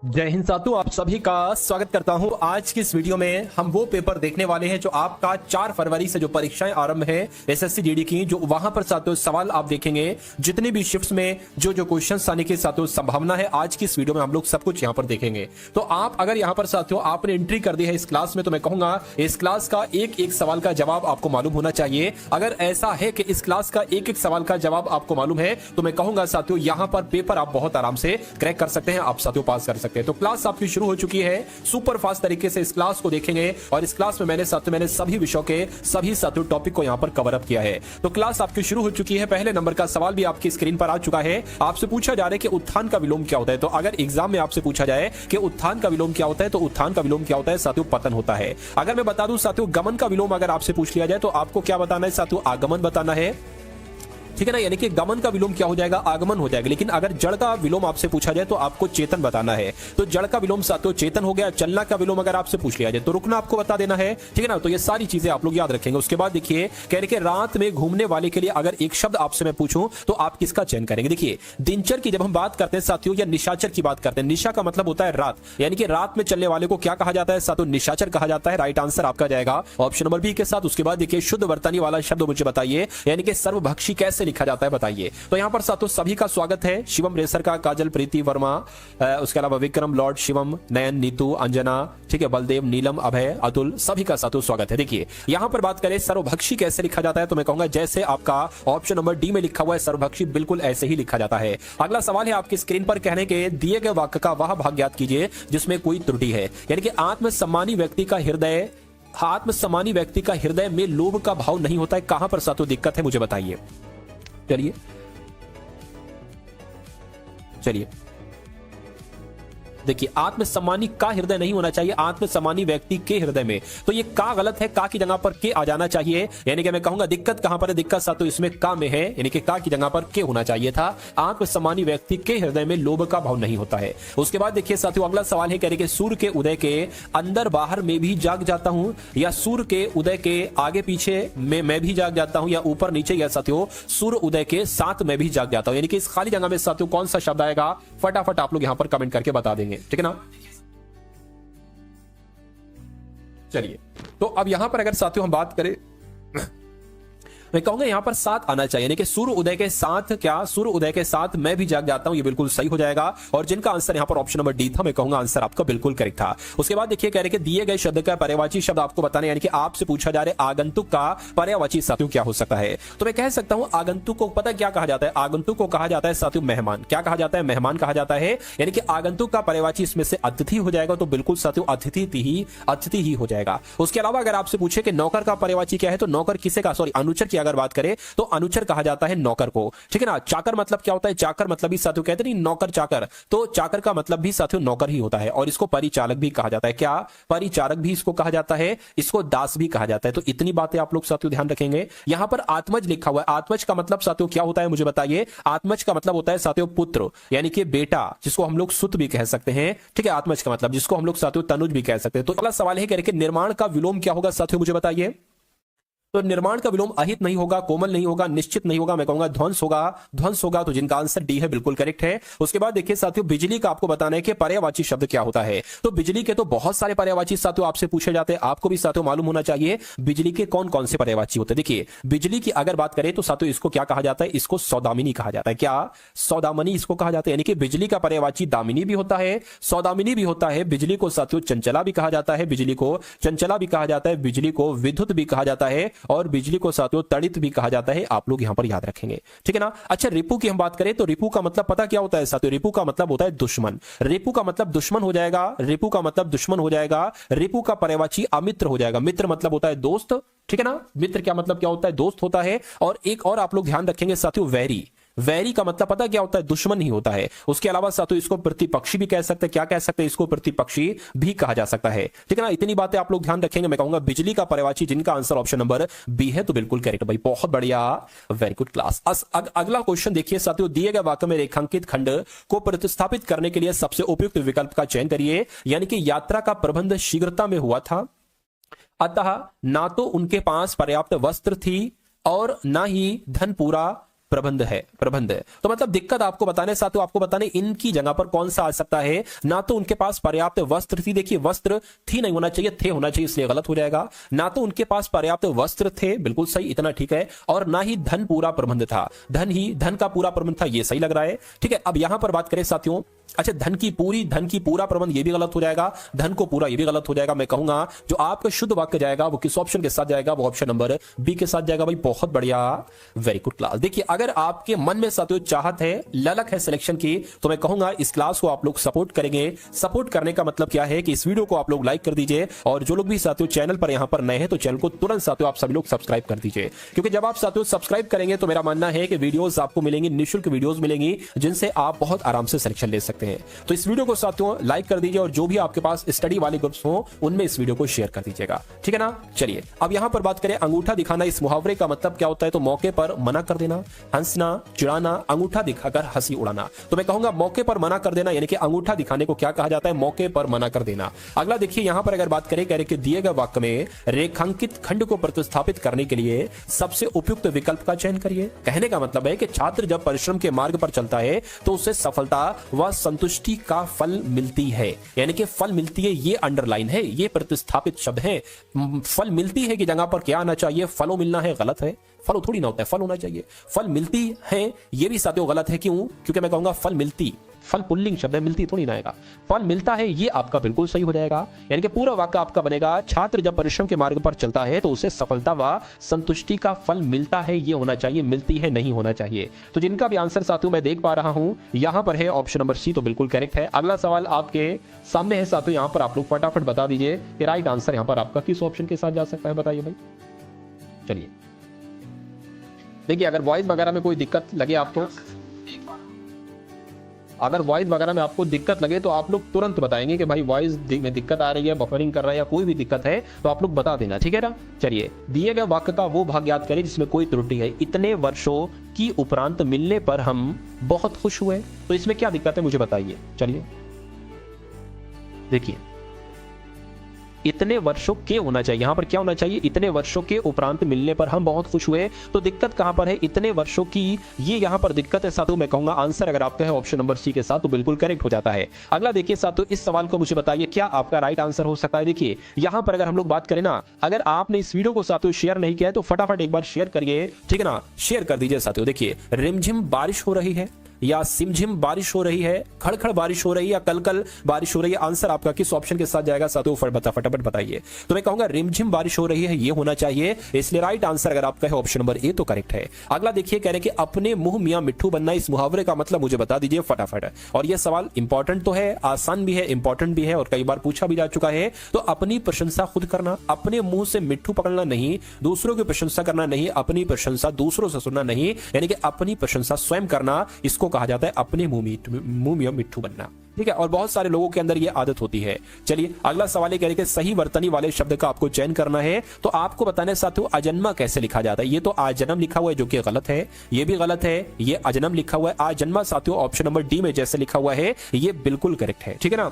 जय हिंद साथियों, आप सभी का स्वागत करता हूं। आज की इस वीडियो में हम वो पेपर देखने वाले हैं जो आपका 4 फरवरी से जो परीक्षाएं आरंभ है एसएससी जीडी की, जो वहां पर साथियों सवाल आप देखेंगे, जितनी भी शिफ्ट्स में जो जो क्वेश्चंस आने की साथियों संभावना है, आज की इस वीडियो में हम लोग सब कुछ यहां पर देखेंगे। तो आप अगर यहां पर साथियों आपने एंट्री कर दी है इस क्लास में, तो मैं कहूंगा इस क्लास का एक एक सवाल का जवाब आपको मालूम होना चाहिए। अगर ऐसा है कि इस क्लास का एक एक सवाल का जवाब आपको मालूम है, तो मैं कहूंगा साथियों यहां पर पेपर आप बहुत आराम से क्रैक कर सकते हैं, आप साथियों पास कर सकते हैं। तो क्लास आपकी शुरू हो चुकी है, सुपर फास्ट तरीके से इस क्लास को देखेंगे और इस क्लास में मैंने सभी विषयों के सभी साथियों टॉपिक को यहां पर कवर अप किया है। तो क्लास आपकी शुरू हो चुकी है। पहले नंबर का सवाल भी आपकी स्क्रीन पर आ चुका है। आपसे पूछा जा रहा है कि उत्थान का विलोम क्या होता है। तो अगर एग्जाम में आपसे पूछा जाए कि उत्थान का विलोम क्या होता है, तो उत्थान का विलोम क्या होता है साथियों, पतन होता है। अगर मैं बता दूं साथियों गमन का विलोम अगर आपसे पूछ लिया जाए, तो आपको क्या बताना है साथियों, आगमन बताना है, ठीक है ना। यानी कि गमन का विलोम क्या हो जाएगा, आगमन हो जाएगा। लेकिन अगर जड़ का विलोम आपसे पूछा जाए तो आपको चेतन बताना है। तो जड़ का विलोम साथियों चेतन हो गया। चलना का विलोम अगर आपसे पूछ लिया जाए तो रुकना आपको बता देना है, ठीक है ना। तो ये सारी चीजें आप लोग याद रखेंगे। उसके बाद देखिए कह रहे कि रात में घूमने वाले के लिए अगर एक शब्द आपसे मैं पूछूं तो आप किसका चयन करेंगे। देखिए दिनचर की जब हम बात करते हैं साथियों या निशाचर की बात करते हैं, निशा का मतलब होता है रात, यानी कि रात में चलने वाले को क्या कहा जाता है साथियों, निशाचर कहा जाता है। राइट आंसर आपका जाएगा ऑप्शन नंबर बी के साथ। उसके बाद देखिए शुद्ध वर्तनी वाला शब्द मुझे बताइए, यानी कि सर्वभक्षी कैसे लिखा जाता है बताइए। तो यहां पर साथियों सभी का स्वागत है। शिवम रेसर का, काजल, प्रीति वर्मा, उसके अलावा विक्रम, लॉर्ड, शिवम, नयन, नीतू, अंजना, ठीक है, बलदेव, नीलम, अभय, अतुल, सभी का साथियों स्वागत है। देखिए यहां पर बात करें सर्वभक्षी कैसे लिखा जाता है, तो मैं कहूंगा जैसे आपका ऑप्शन नंबर डी में लिखा हुआ है सर्वभक्षी, बिल्कुल ऐसे ही लिखा जाता है। अगला सवाल है आपकी स्क्रीन पर, कहने के दिए गए वाक्य का वह भाग ज्ञात कीजिए जिसमें कोई त्रुटि है। यानी कि आत्मसम्मानी व्यक्ति का हृदय में लोभ का भाव नहीं होता है। कहां पर साथियों दिक्कत है मुझे बताइए। चलिए देखिए आत्मसम्मानी का हृदय नहीं होना चाहिए, आत्मसम्मानी व्यक्ति के हृदय में। तो ये का गलत है, का की जगह पर के आ जाना चाहिए। यानी कि मैं कहूंगा दिक्कत कहां पर है, दिक्कत साथियों इसमें का में है, यानी कि का की जगह पर के होना चाहिए था। आत्मसम्मानी व्यक्ति के हृदय में लोभ का भाव नहीं होता है। उसके बाद देखिए साथियों अगला सवाल है, कह रहे कि सूर्य के उदय के अंदर बाहर में भी जाग जाता हूं, या सूर्य के उदय के आगे पीछे में मैं भी जाग जाता हूं, या ऊपर नीचे, या साथियों सूर्य उदय के साथ मैं भी जाग जाता हूं। यानी कि इस खाली जगह में साथियों कौन सा शब्द आएगा, फटाफट आप लोग यहां पर कमेंट करके बता देंगे, ठीक है ना। चलिए तो अब यहां पर अगर साथियों हम बात करें, मैं कहूंगा यहां पर साथ आना चाहिए, यानी कि सूर्य उदय के साथ, क्या सूर्य उदय के साथ मैं भी जाग जाता हूं, ये बिल्कुल सही हो जाएगा। और जिनका आंसर यहां पर ऑप्शन नंबर डी था, मैं कहूंगा आंसर आपका बिल्कुल करेक्ट था। उसके बाद देखिए कह रहे कि दिए गए शब्द का पर्यायवाची शब्द आपको बताने, यानी कि आपसे पूछा जा रहा है आगंतुक का पर्यायवाची साथियों क्या हो सकता है। तो मैं कह सकता हूं आगंतुक को पता क्या कहा जाता है, आगंतुक को कहा जाता है साथियों मेहमान। क्या कहा जाता है, मेहमान कहा जाता है। यानी कि आगंतुक का पर्यायवाची इसमें से अतिथि हो जाएगा, तो बिल्कुल साथियों अतिथि ही हो जाएगा। उसके अलावा अगर आपसे पूछे कि नौकर का पर्यायवाची क्या है, तो नौकर किसे का, सॉरी अनुचर की अगर बात करें तो अनुचर कहा जाता है नौकर को, ठीक है ना। चाकर मतलब क्या होता है, चाकर मतलब भी साथियों कहते नहीं नौकर चाकर, तो चाकर का मतलब भी साथियों नौकर ही होता है। और इसको परिचालक भी कहा जाता है, क्या परिचारक भी इसको कहा जाता है, इसको दास भी कहा जाता है। तो इतनी बातें आप लोग साथियों ध्यान रखेंगे। यहां पर आत्मज लिखा हुआ है, आत्मज का मतलब साथियों क्या होता है मुझे बताइए। आत्मज का मतलब होता है साथियों पुत्र, यानी कि बेटा, जिसको हम लोग सुत भी कह सकते हैं, ठीक है। आत्मज का मतलब जिसको हम लोग साथियों तनुज भी कह सकते हैं। तो अगला सवाल है कि निर्माण का विलोम क्या होगा साथियों मुझे बताइए। तो निर्माण का विलोम अहित नहीं होगा, कोमल नहीं होगा, निश्चित नहीं होगा, मैं कहूंगा ध्वंस होगा। ध्वंस होगा, तो जिनका आंसर डी है बिल्कुल करेक्ट है। उसके बाद देखिए साथियों बिजली का आपको बताना है कि पर्यायवाची शब्द क्या होता है। तो बिजली के तो बहुत सारे पर्यायवाची साथियों आपसे पूछे जाते हैं, आपको भी साथियों मालूम होना चाहिए बिजली के कौन कौन से पर्यायवाची होते हैं। देखिए बिजली की अगर बात करें तो साथियों इसको क्या कहा जाता है, इसको सौदामिनी कहा जाता है। क्या सौदामनी इसको कहा जाता है, यानी कि बिजली का पर्यायवाची दामिनी भी होता है, सौदामिनी भी होता है। बिजली को साथियों चंचला भी कहा जाता है, बिजली को चंचला भी कहा जाता है, बिजली को विद्युत भी कहा जाता है, और बिजली को साथियों तड़ित भी कहा जाता है। आप लोग यहां पर याद रखेंगे, ठीक है ना। अच्छा रिपु की हम बात करें तो रिपु का मतलब पता क्या होता है साथियों, रिपु का मतलब होता है दुश्मन। रिपु का मतलब दुश्मन हो जाएगा, रिपु का मतलब दुश्मन हो जाएगा। रिपु का पर्यायवाची अमित्र हो जाएगा, मित्र मतलब होता है दोस्त, ठीक है ना। मित्र क्या मतलब क्या होता है, दोस्त होता है। और एक और आप लोग ध्यान रखेंगे साथियों वैरी, वैरी का मतलब पता क्या होता है, दुश्मन ही होता है। उसके अलावा साथियों इसको प्रतिपक्षी भी कह सकते हैं, क्या कह सकते हैं, इसको प्रतिपक्षी भी कहा जा सकता है, ठीक है ना। इतनी बातें आप लोग ध्यान रखेंगे। मैं कहूंगा बिजली का पर्यायवाची जिनका आंसर ऑप्शन नंबर बी है, तो बिल्कुल करेक्ट भाई, बहुत बढ़िया, वेरी गुड क्लास। अगला क्वेश्चन देखिए साथियों, दिए गए वाक्य में रेखांकित खंड को प्रतिस्थापित करने के लिए सबसे उपयुक्त विकल्प का चयन करिए। यानी कि यात्रा का प्रबंध शीघ्रता में हुआ था, अतः ना तो उनके पास पर्याप्त वस्त्र थी और ना ही धन पूरा प्रबंध है, प्रबंध है। तो मतलब दिक्कत आपको बताने साथियों, आपको बताने इनकी जगह पर कौन सा आ सकता है। ना तो उनके पास पर्याप्त वस्त्र थी, देखिए वस्त्र थी नहीं होना चाहिए, थे होना चाहिए, इसलिए गलत हो जाएगा। ना तो उनके पास पर्याप्त वस्त्र थे, बिल्कुल सही, इतना ठीक है। और ना ही धन पूरा प्रबंध था, धन का पूरा प्रबंध था, ये सही लग रहा है, ठीक है। अब यहां पर बात करें साथियों, अच्छा धन की पूरा प्रबंध ये भी गलत हो जाएगा, धन को पूरा ये भी गलत हो जाएगा। मैं कहूंगा जो आपका शुद्ध वाक्य जाएगा वो किस ऑप्शन के साथ जाएगा, वो ऑप्शन नंबर बी के साथ जाएगा। भाई बहुत बढ़िया, वेरी गुड क्लास। देखिए अगर आपके मन में साथियों चाहत है, ललक है सिलेक्शन की, तो मैं कहूंगा इस क्लास को आप लोग सपोर्ट करेंगे। सपोर्ट करने का मतलब क्या है कि इस वीडियो को आप लोग लाइक कर दीजिए, और जो लोग भी साथियों चैनल पर यहां पर नए हैं तो चैनल को तुरंत साथियों आप सभी लोग सब्सक्राइब कर दीजिए, क्योंकि जब आप साथियों सब्सक्राइब करेंगे तो मेरा मानना है कि वीडियोस आपको मिलेंगी, निःशुल्क वीडियोस मिलेंगी, जिनसे आप बहुत आराम से सिलेक्शन ले सकते हैं। तो इस वीडियो को साथियों लाइक कर दीजिए, और जो भी आपके पास स्टडी वाले ग्रुप्स हो उनमें इस वीडियो को शेयर कर दीजिएगा, ठीक है ना। चलिए अब यहां पर बात करें अंगूठा दिखाना, इस मुहावरे का मतलब क्या होता है। तो मौके पर मना कर देना, हंसना, चिढ़ाना, अंगूठा दिखाकर हंसी उड़ाना। तो मैं कहूंगा मौके पर मना कर देना, यानी कि अंगूठा दिखाने को क्या कहा जाता है, मौके पर मना कर देना। अगला देखिए यहां पर अगर बात करें, कह रहे कि दिए गए वाक्य में रेखांकित खंड को प्रतिस्थापित करने के लिए सबसे उपयुक्त विकल्प का चयन करिए। कहने का मतलब है कि छात्र जब परिश्रम के मार्ग पर चलता है तो उसे सफलता व संतुष्टि का फल मिलती है, यानी कि फल मिलती है, ये अंडरलाइन है, ये प्रतिस्थापित शब्द है। फल मिलती है की जगह पर क्या आना चाहिए, फलों मिलना है, गलत है। फल थोड़ी ना होता है, फल होना चाहिए। फल मिलती है ये भी साथियों गलत है, क्यों, क्योंकि मैं कहूंगा फल मिलती, फल पुल्लिंग शब्द है, मिलती थोड़ी ना आएगा। फल मिलता है ये आपका बिल्कुल सही हो जाएगा, यानी कि पूरा वाक्य आपका बनेगा छात्र जब परिश्रम के मार्ग पर चलता है तो उसे सफलता व संतुष्टि का फल मिलता है, ये होना चाहिए, मिलती है नहीं होना चाहिए। तो जिनका भी आंसर साथियों मैं देख पा रहा हूं यहां पर है ऑप्शन नंबर सी, तो बिल्कुल करेक्ट है। अगला सवाल आपके सामने है साथियों, यहां पर आप लोग फटाफट बता दीजिए कि राइट आंसर यहां पर आपका किस ऑप्शन के साथ जा सकता है, बताइए भाई। चलिए देखिए अगर वॉइस वगैरह में कोई दिक्कत लगे आपको, अगर वॉइस वगैरह में आपको दिक्कत लगे तो आप लोग तुरंत बताएंगे कि भाई वॉइस में दिक्कत आ रही है, बफरिंग कर रहा है या कोई भी दिक्कत है तो आप लोग बता देना, ठीक है ना। चलिए दिए गए वाक्य का वो भाग याद करें जिसमें कोई त्रुटि है। इतने वर्षों की उपरांत मिलने पर हम बहुत खुश हुए, तो इसमें क्या दिक्कत है मुझे बताइए। चलिए देखिए इतने वर्षों के होना चाहिए, यहां पर क्या होना चाहिए, इतने वर्षों के उपरांत मिलने पर हम बहुत खुश हुए। तो दिक्कत कहां पर है, इतने वर्षों की, ये यहां पर दिक्कत है साथियों। मैं कहूंगा आंसर अगर आपका है ऑप्शन नंबर सी के साथ तो बिल्कुल करेक्ट हो जाता है। अगला देखिए साथियों, इस सवाल को मुझे बताइए क्या आपका राइट आंसर हो सकता है। देखिए यहां पर अगर हम लोग बात करें ना, अगर आपने इस वीडियो को साथियों शेयर नहीं किया है तो फटाफट एक बार शेयर करिए, ठीक है ना, शेयर कर दीजिए साथियों। देखिए रिमझिम बारिश हो रही है या सिमझिम बारिश हो रही है, खड़खड़ बारिश हो रही है या कलकल बारिश हो रही है, आंसर आपका किस ऑप्शन के साथ जाएगा साथियों, फटाफट बताइए। तो मैं कहूंगा रिमझिम बारिश हो रही है ये होना चाहिए, इसलिए राइट आंसर अगर आपका है ऑप्शन नंबर ए तो करेक्ट है। अगला देखिए कह रहे कि अपने मुंह मियां मिट्ठू बनना, इस मुहावरे का मतलब मुझे बता दीजिए फटाफट। और यह सवाल इंपॉर्टेंट तो है, आसान भी है, इंपॉर्टेंट भी है और कई बार पूछा भी जा चुका है। तो अपनी प्रशंसा खुद करना, अपने मुंह से मिट्ठू पकड़ना नहीं, दूसरों की प्रशंसा करना नहीं, अपनी प्रशंसा दूसरों से सुनना नहीं, यानी कि अपनी प्रशंसा स्वयं करना, इसको कहा जाता है अपने मुंह में मिट्ठू बनना, ठीक है। और बहुत सारे लोगों के अंदर यह आदत होती है। चलिए अगला सवाल ये कह रहे कि सही वर्तनी वाले शब्द का आपको चयन करना है। तो आपको बताने साथियों अजन्मा कैसे लिखा जाता है। ये तो आजन्म लिखा हुआ है जो कि गलत है, ये भी गलत है, ये अजन्म लिखा हुआ है। आजन्मा साथियों ऑप्शन नंबर डी में जैसे लिखा हुआ है ये बिल्कुल करेक्ट है, ठीक है ना।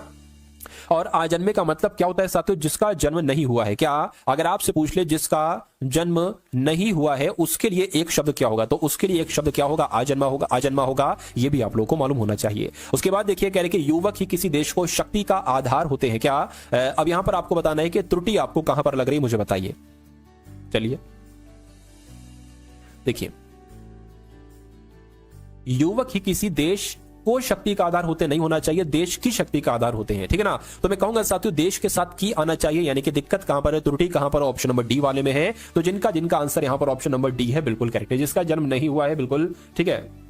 और आजन्मे का मतलब क्या होता है साथियों, जिसका जन्म नहीं हुआ है। क्या अगर आपसे पूछ ले जिसका जन्म नहीं हुआ है उसके लिए एक शब्द क्या होगा, तो उसके लिए एक शब्द क्या होगा, आजन्मा होगा, आजन्मा होगा, ये भी आप लोगों को मालूम होना चाहिए। उसके बाद देखिए कह रहे कि युवक ही किसी देश को शक्ति का आधार होते हैं। क्या अब यहां पर आपको बताना है कि त्रुटि आपको कहां पर लग रही है मुझे बताइए। चलिए देखिए युवक ही किसी देश को शक्ति का आधार होते नहीं होना चाहिए, देश की शक्ति का आधार होते हैं, ठीक है ना। तो मैं कहूंगा साथियों देश के साथ की आना चाहिए, यानी कि दिक्कत कहां पर है, त्रुटि कहां पर, ऑप्शन नंबर डी वाले में है। तो जिनका आंसर यहां पर ऑप्शन नंबर डी है बिल्कुल करेक्ट है, जिसका जन्म नहीं हुआ है बिल्कुल ठीक है।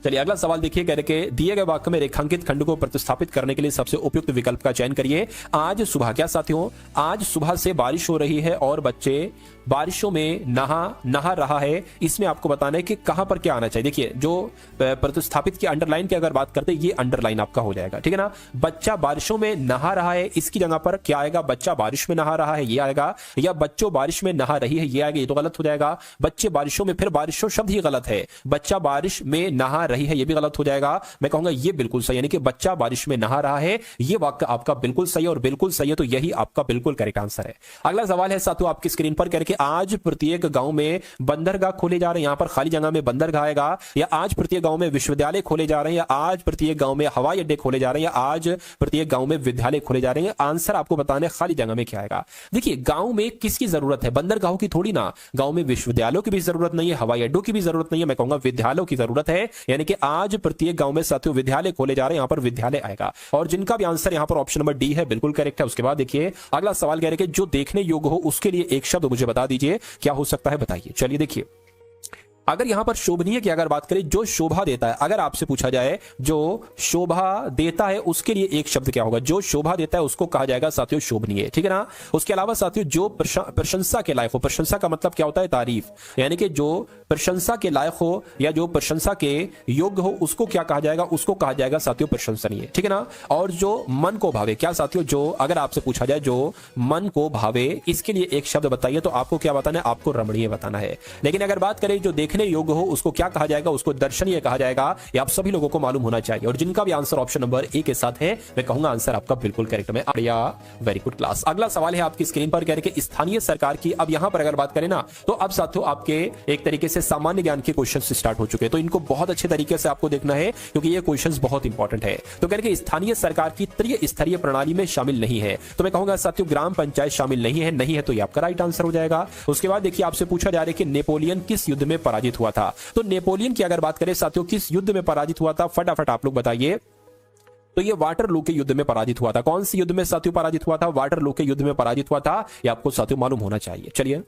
चलिए अगला सवाल देखिए कह रहे कि दिए गए वाक्य में रेखांकित खंड को प्रतिस्थापित करने के लिए सबसे उपयुक्त विकल्प का चयन करिए। आज सुबह, क्या साथियों, आज सुबह से बारिश हो रही है और बच्चे बारिशों में नहा रहा है। इसमें आपको बताना है कि कहां पर क्या आना चाहिए। देखिए जो प्रतिस्थापित की अंडरलाइन की अगर बात करते हैं ये अंडरलाइन आपका हो जाएगा, ठीक है ना। बच्चा बारिशों में नहा रहा है, इसकी जगह पर क्या आएगा, बच्चा बारिश में नहा रहा है ये आएगा, या बच्चों बारिश में नहा रही है ये आएगा, ये तो गलत हो जाएगा। बच्चे बारिशों में, फिर बारिशों शब्द ही गलत है, बच्चा बारिश में नहा रही है, ये भी गलत हो जाएगा। मैं कहूंगा ये बिल्कुल सही, यानी कि बच्चा बारिश में नहा रहा है, ये वाक्य आपका बिल्कुल सही और बिल्कुल सही है, तो यही आपका बिल्कुल करेक्ट आंसर है। अगला सवाल है साथियों आपकी स्क्रीन पर करके, आज प्रत्येक गांव में बंदरगाह खोले जा रहे हैं, यहां पर खाली जगह में बंदरगाह आएगा, या आज प्रत्येक गांव में विश्वविद्यालय खोले जा रहे हैं, या आज प्रत्येक गांव में हवाई अड्डे खोले जा रहे हैं, या आज प्रत्येक गांव में विद्यालय खोले जा रहे हैं। आंसर आपको बताना है खाली जगह में क्या आएगा। देखिए गांव में किसकी जरूरत है, बंदरगाहों की थोड़ी ना, गांव में विश्वविद्यालयों की भी जरूरत नहीं है, हवाई अड्डों की भी जरूरत नहीं है, मैं कहूंगा विद्यालयों की जरूरत है, यानी कि आज प्रत्येक गांव में साथियों विद्यालय खोले जा रहे हैं, यहां पर विद्यालय आएगा। और जिनका भी आंसर यहां पर ऑप्शन नंबर डी है बिल्कुल करेक्ट है। उसके बाद देखिए अगला सवाल कह रहे हैं कि जो देखने योग्य हो उसके लिए एक शब्द मुझे बता दीजिए, क्या हो सकता है बताइए। चलिए देखिए, अगर यहां पर शोभनीय की अगर बात करें, जो शोभा देता है, अगर आपसे पूछा जाए जो शोभा देता है उसके लिए एक शब्द क्या होगा, जो शोभा देता है उसको कहा जाएगा साथियों शोभनीय, ठीक है ना। उसके अलावा साथियों जो प्रशंसा के लायक हो, प्रशंसा का मतलब क्या होता है, तारीफ, यानी कि जो प्रशंसा के लायक हो या जो प्रशंसा के योग्य हो उसको क्या कहा जाएगा, उसको कहा जाएगा साथियों प्रशंसनीय, ठीक है ना। और जो मन को भावे, क्या साथियों, जो अगर आपसे पूछा जाए जो मन को भावे, इसके लिए एक शब्द बताइए, तो आपको क्या बताना है, आपको रमणीय बताना है। लेकिन अगर बात करें जो देखने योग्य हो उसको क्या कहा जाएगा, उसको दर्शनीय कहा जाएगा, ये आप सभी लोगों को मालूम होना चाहिए। और जिनका भी आंसर ऑप्शन नंबर ए के साथ है, मैं कहूंगा आंसर आपका बिल्कुल करेक्ट में। Very good class. अगला सवाल है आपकी स्क्रीन पर कह रहे कि स्थानीय सरकार की, अब यहां पर अगर बात करें ना, तो अब साथियों आपके एक तरीके से सामान्य ज्ञान के क्वेश्चंस स्टार्ट हो चुके हैं, तो इनको बहुत अच्छे तरीके से आपको देखना है क्योंकि ये क्वेश्चंस बहुत इंपॉर्टेंट है। तो कह रहे कि स्थानीय सरकार की त्रिस्तरीय प्रणाली में शामिल नहीं है, तो मैं कहूंगा साथियों ग्राम पंचायत शामिल नहीं है, नहीं है तो ये आपका राइट आंसर हो जाएगा। उसके बाद देखिए आपसे पूछा जा रहा है कि नेपोलियन किस युद्ध में पराजित हुआ था, तो नेपोलियन की अगर बात करें साथियों किस युद्ध में पराजित हुआ था, फटाफट आप लोग बताइए। तो ये वाटरलू के युद्ध में पराजित हुआ था। कौन सी युद्ध में साथियों पराजित हुआ था, वाटरलू के युद्ध में पराजित हुआ था, ये आपको साथियों मालूम होना चाहिए। चलिए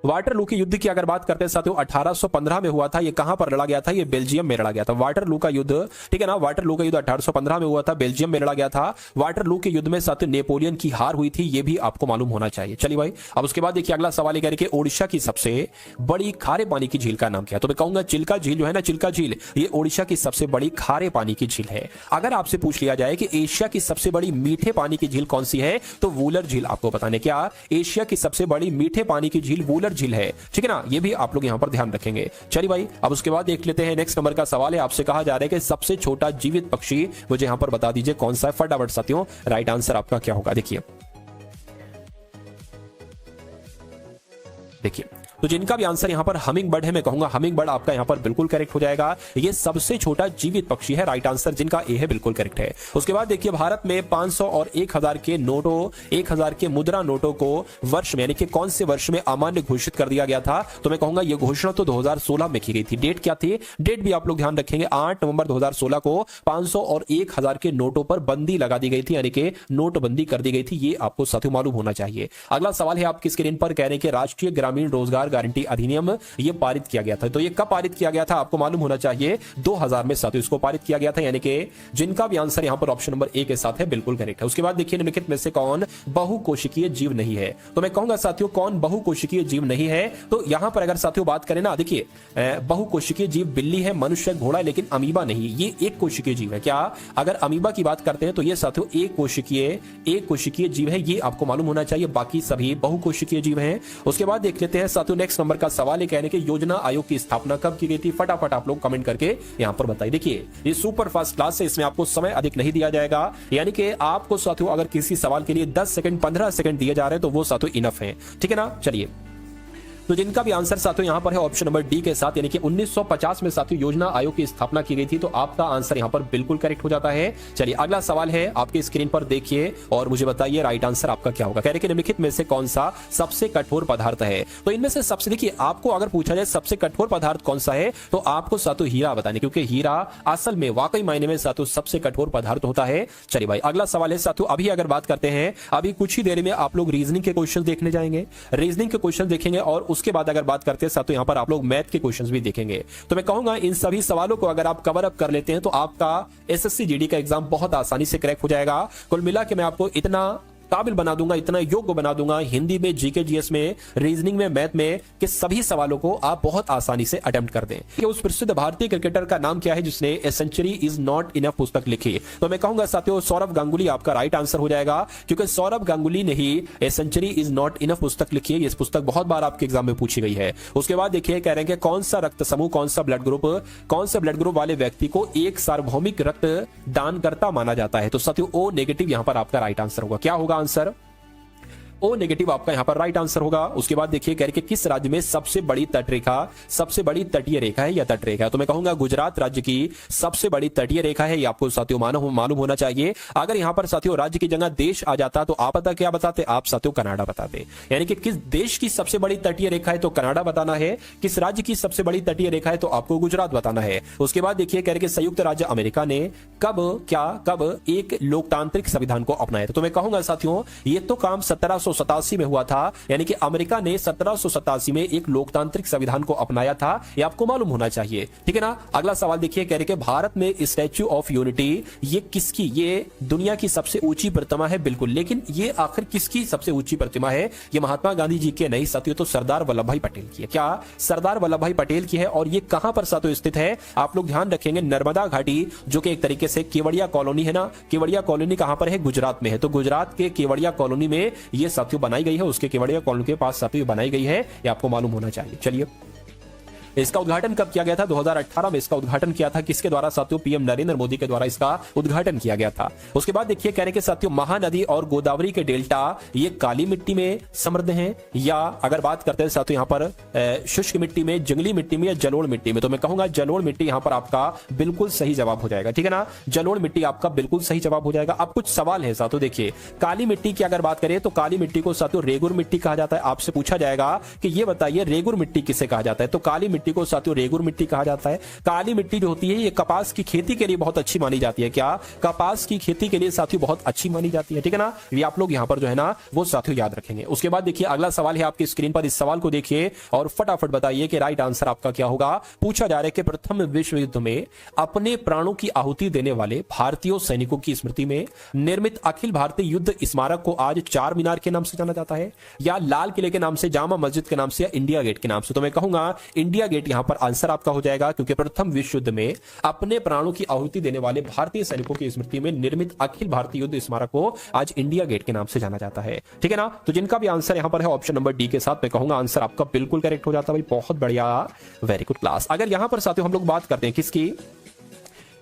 वाटरलू के युद्ध की अगर बात करते हैं साथियों 1815 में हुआ था, ये कहां पर लड़ा गया था, ये बेल्जियम में लड़ा गया था वाटरलू का युद्ध, ठीक है ना। वाटरलू का युद्ध 1815 में हुआ था, बेल्जियम में लड़ा गया था। वाटरलू के युद्ध में साथियों नेपोलियन की हार हुई थी, ये भी आपको मालूम होना चाहिए। चलिए भाई, अब उसके बाद देखिए अगला सवाल है कि ओडिशा की सबसे बड़ी खारे पानी की झील का नाम क्या है, तो मैं कहूंगा चिल्का झील जो है ना, चिल्का झील, ये ओडिशा की सबसे बड़ी खारे पानी की झील है। अगर आपसे पूछ लिया जाए कि एशिया की सबसे बड़ी मीठे पानी की झील कौन सी है, तो वूलर झील आपको बताने, क्या एशिया की सबसे बड़ी मीठे पानी की झील वूलर झील है, ठीक है ना। ये भी आप लोग यहां पर ध्यान रखेंगे। चलिए भाई, अब उसके बाद देख लेते हैं नेक्स्ट नंबर का सवाल है, आपसे कहा जा रहा है कि सबसे छोटा जीवित पक्षी मुझे यहां पर बता दीजिए कौन सा है, फटाफट साथियों राइट आंसर आपका क्या होगा। देखिए तो जिनका भी आंसर यहां पर हमिंग बर्ड है, मैं कहूंगा हमिंग बर्ड आपका यहां पर बिल्कुल करेक्ट हो जाएगा। ये सबसे छोटा जीवित पक्षी है, राइट आंसर जिनका ए है बिल्कुल करेक्ट है। उसके बाद देखिए भारत में 500 और 1000 के नोटों, 1000 के मुद्रा नोटों को वर्ष में, यानी कि कौन से वर्ष में अमान्य घोषित कर दिया गया था, तो मैं कहूंगा यह घोषणा तो 2016 में की गई थी। डेट क्या थी, डेट भी आप लोग ध्यान रखेंगे, 8 नवंबर 2016 को 500 और 1000 के नोटों पर बंदी लगा दी गई थी, यानी कि नोटबंदी कर दी गई थी। ये आपको साथियों मालूम होना चाहिए। अगला सवाल है आपकी स्क्रीन पर, कह रहे हैं कि राष्ट्रीय ग्रामीण रोजगार गारंटी अधिनियम ये पारित किया गया था, तो ये कब पारित किया गया था आपको मालूम होना चाहिए, 2000 में साथियों इसको पारित किया गया था, यानी कि जिनका भी आंसर यहां पर ऑप्शन नंबर ए के साथ है बिल्कुल करेक्ट है। उसके बाद देखिए निम्नलिखित में से कौन बहुकोशिकीय जीव नहीं है, तो मैं कहूंगा साथियों कौन बहुकोशिकीय जीव नहीं है, तो यहां पर अगर साथियों बात करें ना, देखिए बहुकोशिकीय जीव बिल्ली है, मनुष्य, घोड़ा, लेकिन अमीबा नहीं, ये एक कोशिकीय जीव है। क्या अगर अमीबा की बात करते हैं तो ये साथियों एक कोशिकीय जीव है, ये आपको मालूम होना चाहिए, बाकी सभी बहुकोशिकीय जीव हैं। उसके बाद देख लेते हैं साथियों नेक्स्ट नंबर का सवाल है, कहने के योजना आयोग की स्थापना कब की गई थी, फटाफट आप लोग कमेंट करके यहां पर बताइए। देखिए ये सुपर फास्ट क्लास है, इसमें आपको समय अधिक नहीं दिया जाएगा, यानी कि आपको साथियों अगर किसी सवाल के लिए 10 सेकंड 15 सेकंड दिए जा रहे हैं तो वो साथियों इनफ है, ठीक है ना। चलिए तो जिनका भी आंसर साथियों यहां पर है ऑप्शन नंबर डी के साथ, यानी कि 1950 में साथियों योजना आयोग की स्थापना की गई थी, तो आपका आंसर यहां पर बिल्कुल करेक्ट हो जाता है। चलिए अगला सवाल है आपकी स्क्रीन पर देखिए और मुझे बताइए राइट आंसर आपका क्या होगा। कह रहे कि निम्नलिखित में से कौन सा सबसे कठोर पदार्थ है, तो इनमें से सबसे, देखिए आपको अगर पूछा जाए सबसे कठोर पदार्थ कौन सा है, तो आपको साथियों हीरा बताने, क्योंकि हीरा असल में वाकई मायने में साथियों सबसे कठोर पदार्थ होता है। चलिए भाई अगला सवाल है साथियों, अभी अगर बात करते हैं, अभी कुछ ही देर में आप लोग रीजनिंग के क्वेश्चन देखने जाएंगे, रीजनिंग के क्वेश्चन देखेंगे और उसके बाद अगर बात साथ यहां पर आप लोग मैथ के क्वेश्चंस भी देखेंगे। तो मैं कहूंगा इन सभी सवालों को अगर आप कवर अप कर लेते हैं तो आपका एसएससी जीडी का एग्जाम बहुत आसानी से क्रैक हो जाएगा। कुल मिला के मैं आपको इतना काबिल बना दूंगा, इतना योग्य बना दूंगा हिंदी में, जीके जीएस में, रीजनिंग में, मैथ में, कि सभी सवालों को आप बहुत आसानी से अटेम्प्ट कर दें। कि उस प्रसिद्ध भारतीय क्रिकेटर का नाम क्या है जिसने a century is not enough पुस्तक लिखी? तो मैं कहूंगा साथियों सौरभ गांगुली आपका राइट आंसर हो जाएगा, क्योंकि सौरभ गांगुली ने ही a century is not enough पुस्तक लिखी है। इस पुस्तक बहुत बार आपके एग्जाम में पूछी गई है। उसके बाद देखिए कह रहे हैं कि कौन सा रक्त समूह, कौन सा ब्लड ग्रुप वाले व्यक्ति को एक सार्वभौमिक रक्त दानकर्ता माना जाता है? तो साथियों ओ नेगेटिव यहां पर आपका राइट आंसर होगा। क्या होगा आंसर? ओ नेगेटिव आपका यहां पर राइट आंसर होगा। उसके बाद देखिए कह रहे कि किस राज्य में सबसे बड़ी तटीय रेखा है या तटरेखा है? तो मैं कहूंगा गुजरात राज्य की सबसे बड़ी तटीय रेखा है। ये आपको साथियों मालूम होना चाहिए। अगर यहां पर साथियों राज्य की जगह देश आ जाता तो आप पता क्या बताते? आप साथियों कनाडा बताते। यानी कि किस देश की सबसे बड़ी तटीय रेखा है तो कनाडा बताना है, किस राज्य की सबसे बड़ी तटीय रेखा है तो आपको गुजरात बताना है। उसके बाद देखिए कह रहे कि संयुक्त राज्य अमेरिका ने कब एक लोकतांत्रिक संविधान को अपनाया? तो मैं कहूंगा साथियों ये तो काम 1787 में हुआ था। यानी कि अमेरिका ने 1787 में एक लोकतांत्रिक संविधान को अपनाया था। ये आपको मालूम होना चाहिए, ठीक है ना। अगला सवाल देखिए कह रहे कि भारत में स्टैच्यू ऑफ यूनिटी ये किसकी? ये दुनिया की सबसे ऊंची प्रतिमा है, बिल्कुल। लेकिन ये आखिर किसकी सबसे ऊंची प्रतिमा है? ये महात्मा गांधी जी के नहीं साथियों, तो सरदार वल्लभ भाई पटेल की है। क्या? सरदार वल्लभ भाई पटेल की है। और ये कहां पर साथियों स्थित है? आप लोग ध्यान रखेंगे नर्मदा घाटी, जो कि एक तरीके से केवड़िया कॉलोनी है ना। केवड़िया कॉलोनी कहां पर है? गुजरात में है। तो गुजरात के केवड़िया कॉलोनी में ये साथियों बनाई गई है। उसके केवड़िया कॉलोनी के पास साथियों बनाई गई है। ये आपको मालूम होना चाहिए। चलिए इसका उद्घाटन कब किया गया था? 2018 में इसका उद्घाटन किया था। किसके द्वारा साथियों? पीएम नरेंद्र मोदी के द्वारा इसका उद्घाटन किया गया था। उसके बाद देखिए कह रहे कि साथियों महानदी और गोदावरी के डेल्टा ये काली मिट्टी में समृद्ध हैं, या अगर बात करते हैं साथियों यहां पर शुष्क मिट्टी में, जंगली मिट्टी में, या जलोढ़ मिट्टी में? तो मैं कहूंगा जलोढ़ मिट्टी यहां पर आपका बिल्कुल सही जवाब हो जाएगा, ठीक है ना। जलोढ़ मिट्टी आपका बिल्कुल सही जवाब हो जाएगा। अब कुछ सवाल है साथियों, देखिए काली मिट्टी की अगर बात करें तो काली मिट्टी को साथियों रेगुर मिट्टी कहा जाता है। आपसे पूछा जाएगा कि ये बताइए रेगुर मिट्टी किसे कहा जाता है? तो काली मिट्टी को साथियों रेगुर मिट्टी कहा जाता है। काली मिट्टी जो होती है ये कपास की खेती के लिए बहुत अच्छी मानी जाती है। क्या? कपास की खेती के लिए साथियों बहुत अच्छी मानी जाती है, ठीक है ना। ये आप लोग यहां पर जो है ना वो साथियों याद रखेंगे। उसके बाद देखिए अगला सवाल है आपकी स्क्रीन पर। इस सवाल को देखिए और फटाफट बताइए कि राइट आंसर आपका क्या होगा। पूछा जा रहा है कि प्रथम विश्व युद्ध में अपने प्राणों की आहुति देने वाले भारतीय सैनिकों की स्मृति में निर्मित अखिल भारतीय युद्ध स्मारक को आज चार मीनार के नाम से जाना जाता है, या लाल किले के नाम से, जामा मस्जिद के नाम से, या इंडिया गेट के नाम से? तो मैं कहूंगा इंडिया गेट यहां पर आंसर आपका हो जाएगा, क्योंकि प्रथम विश्व युद्ध में अपने प्राणों की आहुति देने वाले भारतीय सैनिकों की स्मृति में निर्मित अखिल भारतीय युद्ध स्मारक को आज इंडिया गेट के नाम से जाना जाता है, ठीक है ना। तो जिनका भी आंसर यहां पर है ऑप्शन नंबर डी के साथ, मैं कहूंगा आंसर आपका बिल्कुल करेक्ट हो जाता है भाई। बहुत बढ़िया, वेरी गुड क्लास। अगर यहां पर साथियों हम लोग बात करते हैं किसकी?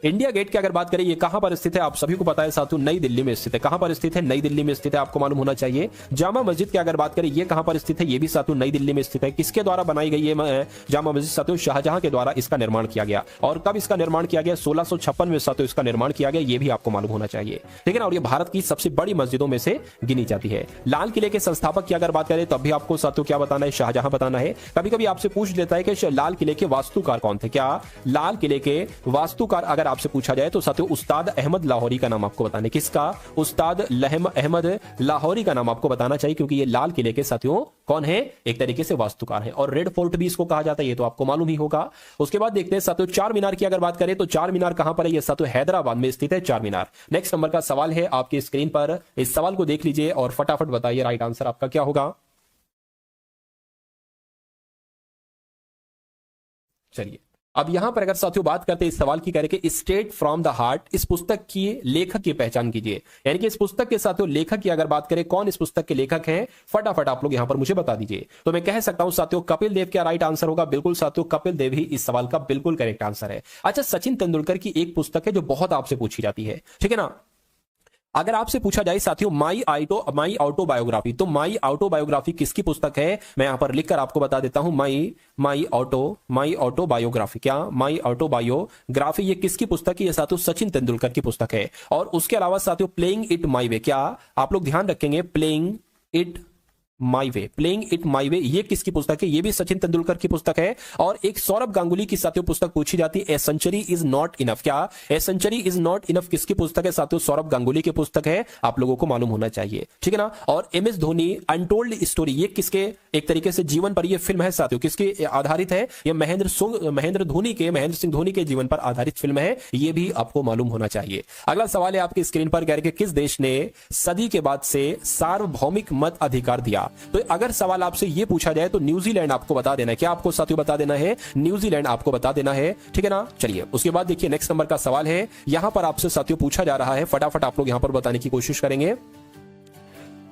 इंडिया गेट की अगर बात करें ये कहां पर स्थित है? आप सभी को पता है साथियों नई दिल्ली में स्थित है। कहां पर स्थित है? नई दिल्ली में स्थित है, आपको मालूम होना चाहिए। जामा मस्जिद की अगर बात करें ये कहां पर स्थित है? ये भी साथियों नई दिल्ली में स्थित है। किसके द्वारा बनाई गई है जामा मस्जिद? साथियों शाहजहां के द्वारा इसका निर्माण किया गया। और कब इसका निर्माण किया गया? 1656 में साथियों इसका निर्माण किया गया। ये भी आपको मालूम होना चाहिए, ठीक है ना। और ये भारत की सबसे बड़ी मस्जिदों में से गिनी जाती है। लाल किले के संस्थापक की अगर बात करें तब भी आपको साथियों क्या बताना है? शाहजहां बताना है। कभी कभी आपसे पूछ लेता है कि लाल किले के वास्तुकार कौन थे? क्या लाल किले के वास्तुकार अगर आपसे पूछा जाए तो उस्ताद अहमद लाहौरी का नाम आपको बताना है। किसका? उस्ताद अहमद लाहौरी का नाम आपको बताना चाहिए, क्योंकि ये लाल किले के साथियों कौन है? एक तरीके से वास्तुकार है। और रेड फोर्ट भी इसको कहा जाता है, ये तो आपको मालूम ही होगा। उसके बाद देखते हैं साथियों चार मीनार की अगर बात करें तो चार मीनार कहां पर है? ये साथियों हैदराबाद में स्थित है चार मीनार। नेक्स्ट नंबर का सवाल है आपकी स्क्रीन पर। इस सवाल को देख लीजिए और फटाफट बताइए राइट आंसर आपका क्या होगा। चलिए अब यहां पर अगर साथियों बात करते हैं इस सवाल की, कह रहे कि स्ट्रेट फ्रॉम द हार्ट, इस पुस्तक की लेखक की पहचान कीजिए। यानी कि इस पुस्तक के साथियों लेखक की अगर बात करें, कौन इस पुस्तक के लेखक हैं? फटाफट आप लोग यहां पर मुझे बता दीजिए। तो मैं कह सकता हूं साथियों कपिल देव क्या राइट आंसर होगा? बिल्कुल साथियों कपिल देव ही इस सवाल का बिल्कुल करेक्ट आंसर है। अच्छा, सचिन तेंदुलकर की एक पुस्तक है जो बहुत आपसे पूछी जाती है, ठीक है ना। अगर आपसे पूछा जाए साथियों माई ऑटोबायोग्राफी, तो माई ऑटोबायोग्राफी किसकी पुस्तक है? मैं यहां पर लिखकर आपको बता देता हूं। माई ऑटोबायोग्राफी, क्या माई ऑटोबायोग्राफी ये किसकी पुस्तक है? ये साथियों सचिन तेंदुलकर की पुस्तक है। और उसके अलावा साथियों प्लेइंग इट माई वे, क्या आप लोग ध्यान रखेंगे? Playing it my way, playing it my way, ये किसकी पुस्तक है? ये भी सचिन तेंदुलकर की पुस्तक है। और एक सौरभ गांगुली की साथियों पुस्तक पूछी जाती है, a century is not enough. क्या a century is not enough किसकी पुस्तक है साथियों? सौरभ गांगुली की पुस्तक है, आप लोगों को मालूम होना चाहिए, ठीक है ना। और M S Dhoni untold story, ये किसके एक तरीके से जीवन पर ये फिल्म है साथियों, किसके आधारित है? ये महेंद्र सिंह धोनी के जीवन पर आधारित फिल्म है, ये भी आपको मालूम होना चाहिए। अगला सवाल है आपकी स्क्रीन पर, कह रहे किस देश ने सदी के बाद से सार्वभौमिक मत अधिकार दिया? तो अगर सवाल आपसे यह पूछा जाए तो न्यूजीलैंड आपको बता देना है। क्या आपको साथियों बता देना है? न्यूजीलैंड आपको बता देना है, ठीक है ना। चलिए उसके बाद देखिए नेक्स्ट नंबर का सवाल है, यहां पर आपसे साथियों पूछा जा रहा है, फटाफट आप लोग यहां पर बताने की कोशिश करेंगे।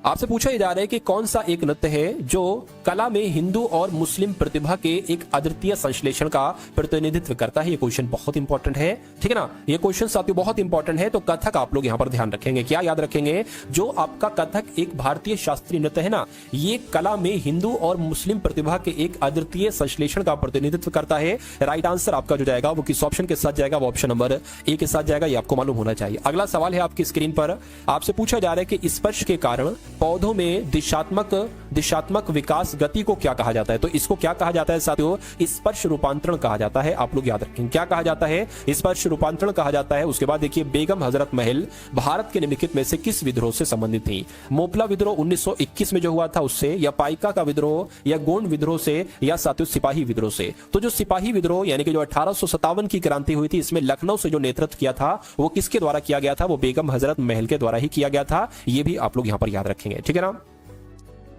आपसे पूछा जा रहा है कि कौन सा एक नृत्य है जो कला में हिंदू और मुस्लिम प्रतिभा के एक अद्वितीय संश्लेषण का प्रतिनिधित्व करता है। ये क्वेश्चन बहुत इंपॉर्टेंट है, ठीक है ना। ये क्वेश्चन साथियों बहुत इंपॉर्टेंट है। तो कथक आप लोग यहां पर ध्यान रखेंगे, क्या याद रखेंगे? जो आपका कथक एक भारतीय शास्त्रीय नृत्य है ना, ये कला में हिंदू और मुस्लिम प्रतिभा के एक अद्वितीय संश्लेषण का प्रतिनिधित्व करता है। राइट आंसर आपका जो जाएगा वो किस ऑप्शन के साथ जाएगा? वो ऑप्शन नंबर ए के साथ जाएगा, ये आपको मालूम होना चाहिए। अगला सवाल है आपकी स्क्रीन पर, आपसे पूछा जा रहा है कि स्पर्श के कारण पौधों में दिशात्मक विकास गति को क्या कहा जाता है? तो इसको क्या कहा जाता है साथियों? स्पर्श रूपांतरण कहा जाता है। आप लोग याद रखें, क्या कहा जाता है? स्पर्श रूपांतरण कहा जाता है। उसके बाद देखिए, बेगम हजरत महल भारत के निम्नलिखित में से किस विद्रोह से संबंधित थी? मोपला विद्रोह 1921 में जो हुआ था उससे, या पाइका का विद्रोह, या गोंड विद्रोह से, या साथियों सिपाही विद्रोह से? तो जो सिपाही विद्रोह यानी कि जो 1857 की क्रांति हुई थी, इसमें लखनऊ से जो नेतृत्व किया था वो किसके द्वारा किया गया था? वो बेगम हजरत महल के द्वारा ही किया गया था। ये भी आप लोग यहां पर याद रखेंगे, ठीक है ना।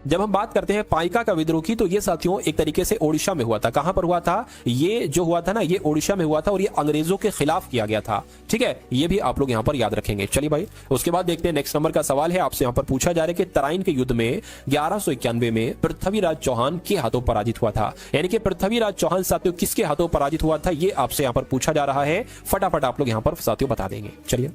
जब हम बात करते हैं पाइका का विद्रोह की, तो ये साथियों एक तरीके से ओडिशा में हुआ था। कहां पर हुआ था? ये जो हुआ था ना, ये ओडिशा में हुआ था और ये अंग्रेजों के खिलाफ किया गया था, ठीक है। ये भी आप लोग यहां पर याद रखेंगे। चलिए भाई, उसके बाद देखते हैं नेक्स्ट नंबर का सवाल है, आपसे यहां पर पूछा जा रहा है कि तराइन के युद्ध में 1191 में पृथ्वीराज चौहान के हाथों पराजित हुआ था। यानी कि पृथ्वीराज चौहान साथियों किसके हाथों पराजित हुआ था? ये आपसे यहां पर पूछा जा रहा है। फटाफट आप लोग यहां पर साथियों बता देंगे। चलिए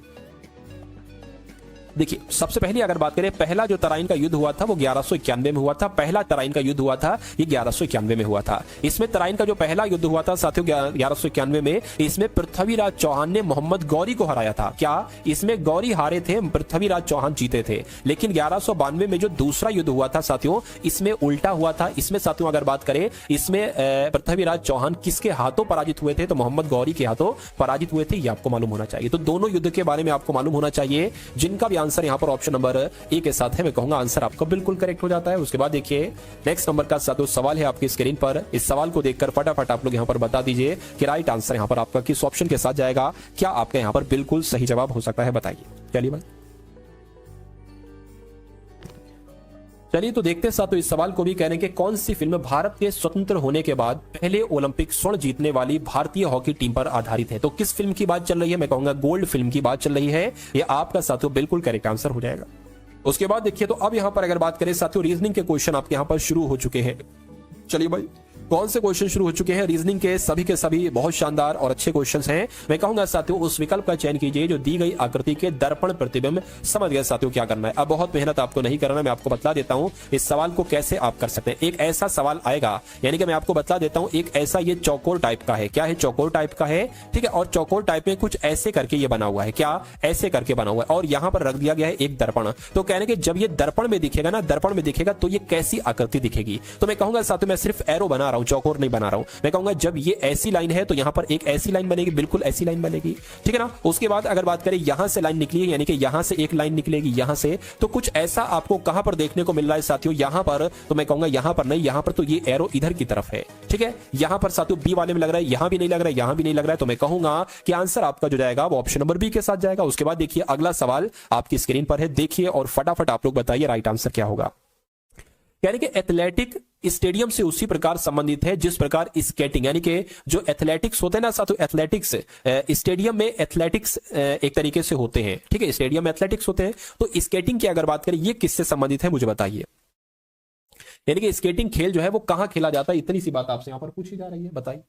देखिए, सबसे पहले अगर बात करें, पहला जो तराइन का युद्ध हुआ था वो 1191 में हुआ था। पहला तराइन का युद्ध हुआ था ये 1191 में हुआ था। इसमें तराइन का जो पहला युद्ध हुआ था साथियों 1191 में, इसमें पृथ्वीराज चौहान ने मोहम्मद गौरी को हराया था। क्या इसमें गौरी हारे थे, पृथ्वीराज चौहान जीते थे? लेकिन 1192 में जो दूसरा युद्ध हुआ था साथियों, इसमें उल्टा हुआ था। इसमें साथियों अगर बात करें, इसमें पृथ्वीराज चौहान किसके हाथों पराजित हुए थे? तो मोहम्मद गौरी के हाथों पराजित हुए थे। ये आपको मालूम होना चाहिए। तो दोनों युद्ध के बारे में आपको मालूम होना चाहिए, जिनका भी आंसर यहां पर ऑप्शन नंबर ए के साथ है। मैं कहूंगा आंसर आपका बिल्कुल करेक्ट हो जाता है। उसके बाद देखिए नेक्स्ट नंबर का साथियों सवाल है आपकी स्क्रीन पर। इस सवाल को देखकर फटाफट आप लोग यहां पर बता दीजिए कि राइट आंसर यहां पर आपका किस ऑप्शन के साथ जाएगा। क्या आपका यहां पर बिल्कुल सही जवाब हो सकता है? बताइए। चलिए भाई, चलिए तो देखते हैं साथियों इस सवाल को भी। कह रहे हैं कि कौन सी फिल्म भारत के स्वतंत्र होने के बाद पहले ओलंपिक स्वर्ण जीतने वाली भारतीय हॉकी टीम पर आधारित है? तो किस फिल्म की बात चल रही है? मैं कहूंगा गोल्ड फिल्म की बात चल रही है। ये आपका साथियों बिल्कुल करेक्ट आंसर हो जाएगा। उसके बाद देखिए, तो अब यहां पर अगर बात करें साथियों, रीजनिंग के क्वेश्चन आपके यहां पर शुरू हो चुके हैं। चलिए भाई, कौन से क्वेश्चन शुरू हो चुके हैं? रीजनिंग के सभी बहुत शानदार और अच्छे क्वेश्चंस हैं। मैं कहूंगा साथियों उस विकल्प का चयन कीजिए जो दी गई आकृति के दर्पण प्रतिबिंब। समझ गए साथियों क्या करना है? अब बहुत मेहनत आपको नहीं करना, मैं आपको बता देता हूं इस सवाल को कैसे आप कर सकते हैं। एक ऐसा सवाल आएगा, यानी कि मैं आपको बता देता हूं, एक ऐसा ये चौकोर टाइप का है। क्या है? चौकोर टाइप का है, ठीक है। और चौकोर टाइप में कुछ ऐसे करके ये बना हुआ है। क्या? ऐसे करके बना हुआ है और यहां पर रख दिया गया है एक दर्पण। तो कहने के जब ये दर्पण में दिखेगा ना, दर्पण में दिखेगा तो ये कैसी आकृति दिखेगी? तो मैं कहूंगा साथियों मैं सिर्फ एरो बना रहा हूं, चौकोर नहीं बना रहा हूं। मैं कहूंगा जब ये ऐसी लाइन है तो यहां पर एक ऐसी लाइन बनेगी, बिल्कुल ऐसी लाइन बनेगी, ठीक है ना। उसके बाद अगर बात करें यहां से लाइन निकली है, यानी कि यहां से एक लाइन निकलेगी यहां से, तो कुछ ऐसा आपको कहां पर देखने को मिल रहा है साथियों? यहां पर। तो मैं कहूंगा यहां पर नहीं, यहां पर तो ये एरो इधर की तरफ है, ठीक है। यहां पर साथियों बी वाले में लग रहा है, यहां भी नहीं लग रहा है, यहां भी नहीं लग रहा है। तो मैं कहूंगा कि आंसर आपका जो जाएगा वो ऑप्शन नंबर बी के साथ जाएगा। उसके बाद देखिए अगला सवाल आपकी स्क्रीन पर है, देखिए और फटाफट आप लोग बताइए राइट आंसर क्या होगा। यानी कि एथलेटिक स्टेडियम से उसी प्रकार संबंधित है जिस प्रकार स्केटिंग, यानी कि जो एथलेटिक्स होते हैं ना साथियों, एथलेटिक्स स्टेडियम में एथलेटिक्स एक तरीके से होते हैं, ठीक है। स्टेडियम में एथलेटिक्स होते हैं, तो स्केटिंग की अगर बात करें ये किससे संबंधित है मुझे बताइए। यानी कि स्केटिंग खेल जो है वो कहां खेला जाता है, इतनी सी बात आपसे यहां पर पूछी जा रही है, बताइए।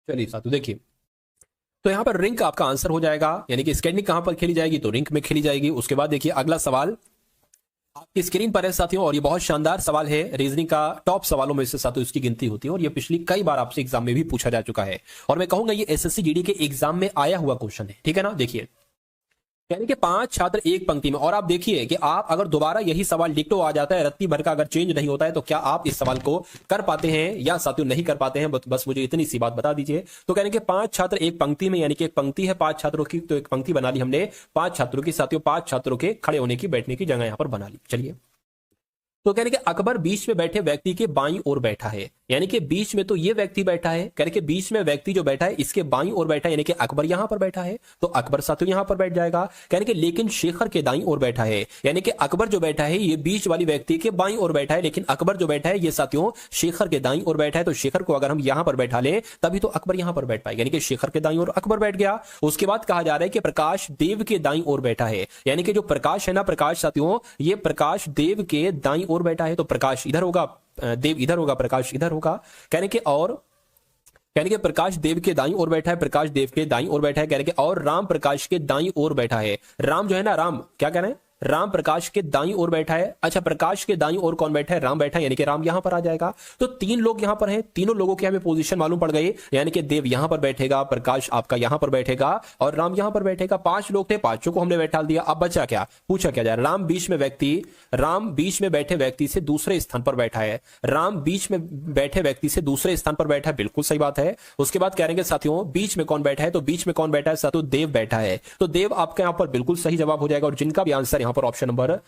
चलिए साथियों देखिए, तो यहां पर रिंक आपका आंसर हो जाएगा। यानी कि स्केटिंग कहां पर खेली जाएगी? तो रिंक में खेली जाएगी। उसके बाद देखिए अगला सवाल आपकी स्क्रीन पर है साथियों, और ये बहुत शानदार सवाल है, रीजनिंग का टॉप सवालों में से साथियों इसकी गिनती होती है, और ये पिछली कई बार आपसे एग्जाम में भी पूछा जा चुका है, और मैं कहूंगा ये एसएससी जीडी के एग्जाम में आया हुआ क्वेश्चन है। ठीक है ना, देखिए यानी कि 5 छात्र एक पंक्ति में, और आप देखिए कि आप अगर दोबारा यही सवाल डिक्टो आ जाता है, रत्ती भर का अगर चेंज नहीं होता है, तो क्या आप इस सवाल को कर पाते हैं या साथियों नहीं कर पाते हैं, बस मुझे इतनी सी बात बता दीजिए। तो कहने के 5 छात्र एक पंक्ति में, यानी कि एक पंक्ति है 5 छात्रों की, तो एक पंक्ति बना ली हमने 5 छात्रों की साथियों, 5 छात्रों के खड़े होने की, बैठने की जगह यहां पर बना ली। चलिए, तो कहने के अकबर बीच में बैठे व्यक्ति के बाईं ओर बैठा है, यानी कि बीच में तो ये व्यक्ति बैठा है, कहने के बीच में व्यक्ति जो बैठा है इसके बाईं ओर बैठा है, यानी कि अकबर यहां पर बैठा है, तो अकबर साथियों यहां पर बैठ जाएगा। कहने के लेकिन शेखर के दाईं ओर बैठा है, यानी कि अकबर जो बैठा है ये बीच वाली व्यक्ति के बाईं ओर बैठा है, लेकिन अकबर जो बैठा है ये साथियों शेखर के दाईं ओर बैठा है, तो शेखर को अगर हम यहां पर बैठा ले तभी तो अकबर यहां पर बैठ पाएगा, यानी कि शेखर के दाईं ओर अकबर बैठ गया। उसके बाद कहा जा रहा है कि प्रकाश देव के दाईं ओर बैठा है, यानी कि जो प्रकाश है ना, प्रकाश साथियों ये प्रकाश देव के दाईं ओर बैठा है, तो प्रकाश इधर होगा, देव इधर होगा, प्रकाश इधर होगा। कहने के प्रकाश देव के दाईं ओर बैठा है, प्रकाश देव के दाईं ओर बैठा है, कहने के और राम प्रकाश के दाईं ओर बैठा है। राम जो है ना, राम क्या कह रहे हैं, राम प्रकाश के दाईं ओर बैठा है। अच्छा, प्रकाश के दाईं ओर कौन बैठा है, राम बैठा है, यानी कि राम यहां पर आ जाएगा। तो 3 लोग यहां पर हैं, तीनों लोगों की हमें पोजीशन मालूम पड़ गई, यानी कि देव यहां पर बैठेगा, प्रकाश आपका यहां पर बैठेगा और राम यहां पर बैठेगा। 5 लोग थे, 5 को हमने बैठा दिया। अब बचा क्या, पूछा क्या जाए, राम बीच में बैठे व्यक्ति से दूसरे स्थान पर बैठा है, राम बीच में बैठे व्यक्ति से दूसरे स्थान पर बैठा है, बिल्कुल सही बात है। उसके बाद कह रहे हैं साथियों बीच में कौन बैठा है, तो बीच में कौन बैठा है साथियों, देव बैठा है, तो देव आपका यहां पर बिल्कुल सही जवाब हो जाएगा, और जिनका भी आंसर यहां पर ऑप्शन नंबर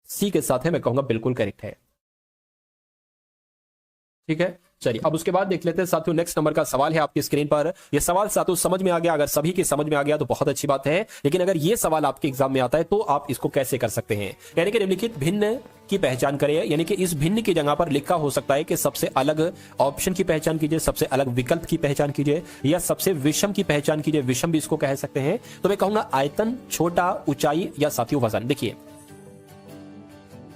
सी के साथ है, मैं कहूंगा बिल्कुल करेक्ट है। ठीक है, चलिए अब उसके बाद देख लेते हैं साथियों, नेक्स्ट नंबर का सवाल है आपकी स्क्रीन पर। यह सवाल साथियों समझ में आ गया, अगर सभी के समझ में आ गया तो बहुत अच्छी बात है, लेकिन अगर यह सवाल आपके एग्जाम में आता है तो आप इसको कैसे कर सकते हैं। यानी कि निम्नलिखित भिन्न की पहचान करें, यानी कि इस भिन्न की जगह पर लिखा हो सकता है कि सबसे अलग ऑप्शन की पहचान कीजिए, सबसे अलग विकल्प की पहचान कीजिए, या सबसे विषम की पहचान कीजिए, विषम भी इसको कह सकते हैं। तो मैं कहूंगा आयतन, छोटा, ऊंचाई या साथियों वजन। देखिए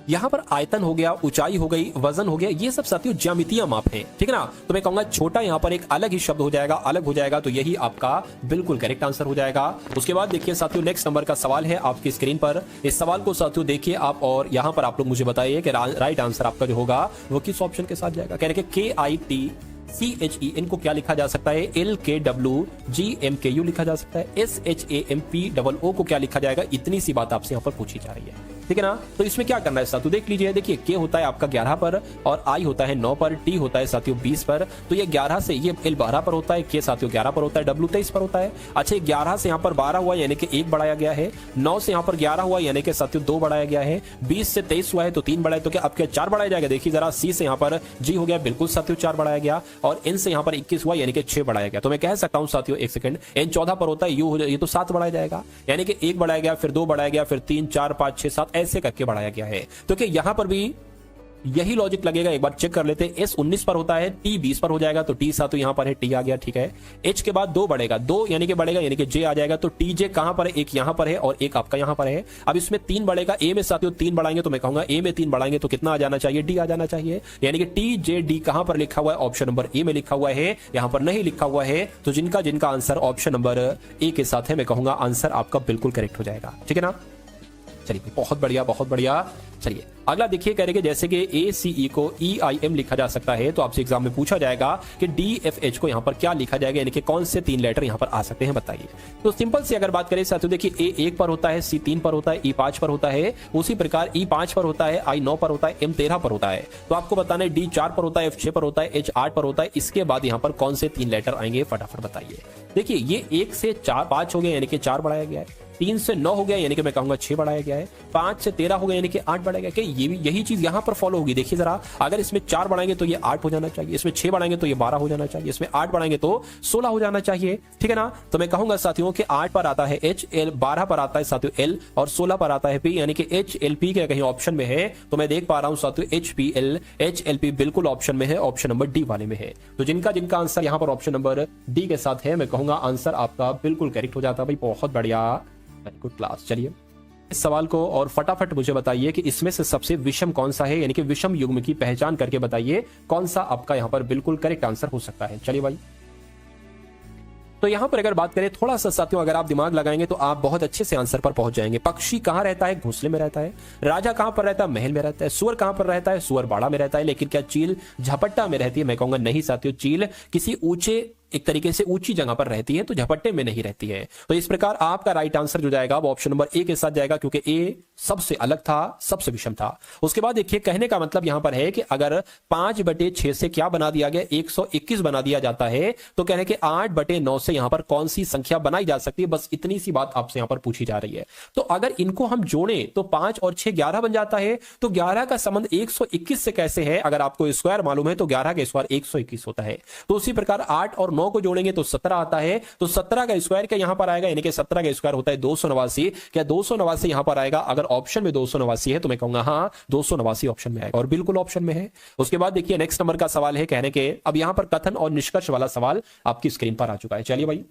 यहां पर आयतन हो गया, ऊंचाई हो गई, वजन हो गया, ये सब साथियों ज्यामितीय माप हैं, ठीक है ना। तो मैं कहूंगा छोटा यहां पर एक अलग ही शब्द हो जाएगा, अलग हो जाएगा, तो यही आपका बिल्कुल करेक्ट आंसर हो जाएगा। उसके बाद देखिए साथियों नेक्स्ट नंबर का सवाल है आपकी स्क्रीन पर। इस सवाल को साथियों देखिए आप, और यहां पर आप लोग मुझे बताइए कि राइट आंसर आपका जो होगा वो किस ऑप्शन के साथ जाएगा। कह रहे KITCHE इनको क्या लिखा जा सकता है, LKWGMKU लिखा जा सकता है, SHAMPOO को क्या लिखा जाएगा। इतनी सी बात आपसे यहाँ पर पूछी जा रही है, ठीक है ना। तो इसमें क्या करना है साथियों, देख लीजिए, देखिए K होता है आपका 11 पर, और I होता है 9 पर, T होता है साथियों 20 पर, तो ये 11 से ये L 12 पर होता है, K साथियों 11 पर होता है, W 23 पर होता है। अच्छा 11 से यहाँ पर 12 हुआ यानी कि 1 बढ़ाया गया है, 9 से यहाँ पर 11 हुआ यानी कि साथियों 2 बढ़ाया गया है, 20 से 23 हुआ है तो 3 बढ़ाया, तो क्या अब क्या 4 बढ़ाया जाएगा। देखिए जरा, C से यहाँ पर G हो गया, बिल्कुल साथियों 4 बढ़ाया गया, और N से यहाँ पर 21 हुआ यानी कि 6 बढ़ाया गया। तो मैं कह सकता हूँ साथियों, एक सेकंड, N 14 पर होता है, U हो जाए, ये तो 7 बढ़ाया जाएगा, यानी कि 1 बढ़ाया गया, फिर 2 बढ़ाया गया, फिर 3 4 5 6 7 ऐसे करके बढ़ाया गया है। तो क्या यहां पर भी यही लॉजिक लगेगा, एक बार चेक कर लेते हैं। S 19 पर होता है, T 20 पर हो जाएगा, तो T साथियों यहां पर है, T आ गया, ठीक है। H के बाद 2 बढ़ेगा, 2 यानी कि बढ़ेगा यानी कि J आ जाएगा, तो TJ कहां पर है, एक यहां पर है और एक आपका यहां पर है। अब इसमें 3 बढ़ेगा, A में साथियों 3 बढ़ाएंगे, तो मैं कहूंगा A में 3 बढ़ाएंगे तो कितना आ जाना चाहिए, D आ जाना चाहिए, यानी कि TJD कहां पर लिखा हुआ है, ऑप्शन नंबर ए में लिखा हुआ है, यहां पर नहीं लिखा हुआ है। तो जिनका आंसर ऑप्शन नंबर ए के साथ है, मैं कहूंगा आंसर आपका बिल्कुल करेक्ट हो जाएगा, ठीक है ना। चलिए बहुत बढ़िया, बहुत बढ़िया। चलिए अगला देखिए, कह रहे कि जैसे कि ACE को EIM लिखा जा सकता है, तो आपसे एग्जाम में पूछा जाएगा कि DFH को यहां पर क्या लिखा जाएगा, यानी कि कौन से 3 लेटर यहां पर आ सकते हैं, बताइए। तो सिंपल से अगर बात करें साथियों, देखिए A 1 पर होता है, C 3 पर होता है, E 5 पर होता है, उसी प्रकार E 5 पर होता है, I 9 पर होता है, M 13 पर होता है। तो आपको बताना है D 4 पर होता है, F 6 पर होता है, H 8 पर होता है। इसके बाद यहां पर कौन से 3 लेटर आएंगे, फटाफट बताइए। देखिए ये 1 से 4 5 हो गया यानी कि 4 बढ़ाया गया है, 3 से 9 हो गया यानी कि मैं कहूंगा 6 बढ़ाया गया है, 5 से 13 हो गया यानी कि 8 बढ़ाया गया। कि यही चीज यहां पर फॉलो होगी। देखिए जरा, अगर इसमें 4 बढ़ाएंगे तो ये 8 हो जाना चाहिए, इसमें 6 बढ़ाएंगे तो ये 12 हो जाना चाहिए, इसमें 8 बढ़ाएंगे तो 16 हो जाना चाहिए, ठीक है ना। तो मैं कहूंगा साथियों कि 8 पर आता है H, 12 पर आता है साथियों L, और 16 पर आता है P, यानी कि HLP के कहीं ऑप्शन में है। तो मैं देख पा रहा हूं साथियों HLP बिल्कुल ऑप्शन में है, ऑप्शन नंबर डी वाले में है। तो जिनका आंसर यहां पर ऑप्शन नंबर डी के साथ है, मैं कहूंगा आंसर आपका बिल्कुल करेक्ट हो जाता है। भाई बहुत बढ़िया, वेरी गुड क्लास। चलिए इस सवाल को और फटाफट मुझे बताइए कि इसमें से सबसे विषम कौन सा है, यानी कि विषम युग्म की पहचान करके बताइए कौन सा आपका यहां पर बिल्कुल करेक्ट आंसर हो सकता है। चलिए भाई तो यहां पर अगर बात करें थोड़ा सा साथियों, अगर आप दिमाग लगाएंगे तो आप बहुत अच्छे से आंसर पर पहुंच जाएंगे। पक्षी कहां रहता है? घोंसले में रहता है। राजा कहां पर रहता है? महल में रहता है। सुअर कहां पर रहता है? सुअर बाड़ा में रहता है। लेकिन क्या चील झपट्टा में रहती है? मैं कहूंगा नहीं साथियों, चील किसी ऊंचे एक तरीके से ऊंची जगह पर रहती है, तो झपट्टे में नहीं रहती है। तो इस प्रकार आपका राइट आंसर जो जाएगा वो ऑप्शन नंबर ए के साथ जाएगा, क्योंकि ए सबसे अलग था, सबसे विषम था। उसके बाद देखिए, कहने का मतलब यहां पर है कि अगर 5/6 से क्या बना दिया गया? 121 बना दिया जाता है, तो कहने के 8/9 से यहां पर कौन सी संख्या बनाई जा सकती है? बस इतनी सी बात आपसे यहां पर पूछी जा रही है। तो अगर इनको हम जोड़ें तो 5 और 6 11 बन जाता है। तो 11 का संबंध 121 से कैसे है? अगर आपको स्क्वायर मालूम है तो 11 का स्क्वायर 121 होता है। तो उसी प्रकार 8 और 9 को जोड़ेंगे तो 17 आता है। तो 17 का स्क्वायर क्या यहां पर आएगा? यानी कि 17 का स्क्वायर होता है 289। क्या 289 यहां पर आएगा? अगर ऑप्शन में 289 है तो मैं कहूंगा हाँ, 289 ऑप्शन में आएगा, और बिल्कुल ऑप्शन में है। उसके बाद देखिए नेक्स्ट नंबर का सवाल है, कहने के अब यहां पर कथन और निष्कर्ष वाला सवाल आपकी स्क्रीन पर आ चुका है। चलिए भाई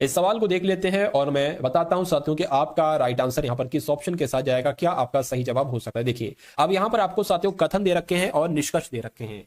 इस सवाल को देख लेते हैं और मैं बताता हूं साथियों कि आपका राइट आंसर यहां पर किस ऑप्शन के साथ जाएगा, क्या आपका सही जवाब हो सकता है। देखिए अब यहां पर आपको साथियों कथन दे रखे हैं और निष्कर्ष दे रखे हैं।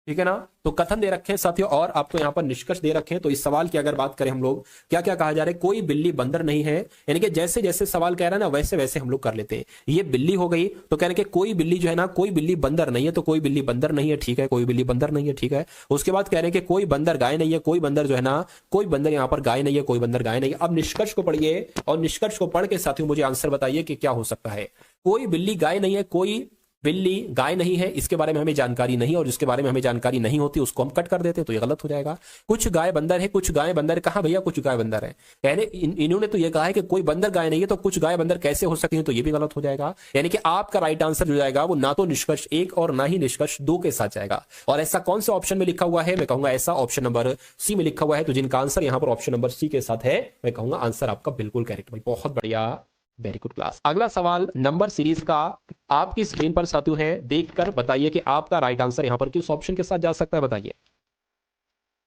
ठीक है ना, तो कथन दे रखे हैं साथियों और आपको यहां पर निष्कर्ष दे रखे हैं। तो इस सवाल की अगर बात करें हम लोग, क्या क्या कहा जा रहा है? कोई बिल्ली बंदर नहीं है, यानी कि जैसे जैसे सवाल कह रहा है ना वैसे वैसे हम लोग कर लेते हैं। ये बिल्ली हो गई, तो कह रहे कि कोई बिल्ली जो है ना, कोई बिल्ली बंदर नहीं है, तो कोई बिल्ली बंदर नहीं है, ठीक है, कोई बिल्ली बंदर नहीं है, ठीक है। उसके बाद कह रहे हैं कि कोई बंदर गाय नहीं है, कोई बंदर जो है ना, कोई बंदर यहां पर गाय नहीं है, कोई बंदर गाय नहीं है। अब निष्कर्ष को पढ़िए और निष्कर्ष को पढ़ के साथियों मुझे आंसर बताइए कि क्या हो सकता है। कोई बिल्ली गाय नहीं है, कोई बिल्ली गाय नहीं है, इसके बारे में हमें जानकारी नहीं, और जिसके बारे में हमें जानकारी नहीं होती उसको हम कट कर देते हैं, तो ये गलत हो जाएगा। कुछ गाय बंदर है, कुछ गाय बंदर, कहां भैया कुछ गाय बंदर है? यानी इन्होंने तो ये कहा है कि कोई बंदर गाय नहीं है, तो कुछ गाय बंदर कैसे हो सकती है? तो ये भी गलत हो जाएगा। यानी कि आपका राइट आंसर जो जाएगा वो ना तो निष्कर्ष 1 और ना ही निष्कर्ष 2 के साथ जाएगा। और ऐसा कौन से ऑप्शन में लिखा हुआ है? मैं कहूंगा ऐसा ऑप्शन नंबर सी में लिखा हुआ है। तो जिनका आंसर यहां पर ऑप्शन नंबर सी के साथ है, मैं कहूंगा आंसर आपका बिल्कुल करेक्ट। भाई बहुत बढ़िया, वेरी गुड क्लास। अगला सवाल नंबर सीरीज का आपकी स्क्रीन पर साथियों है, देखकर बताइए कि आपका राइट आंसर यहां पर किस ऑप्शन के साथ जा सकता है, बताइए।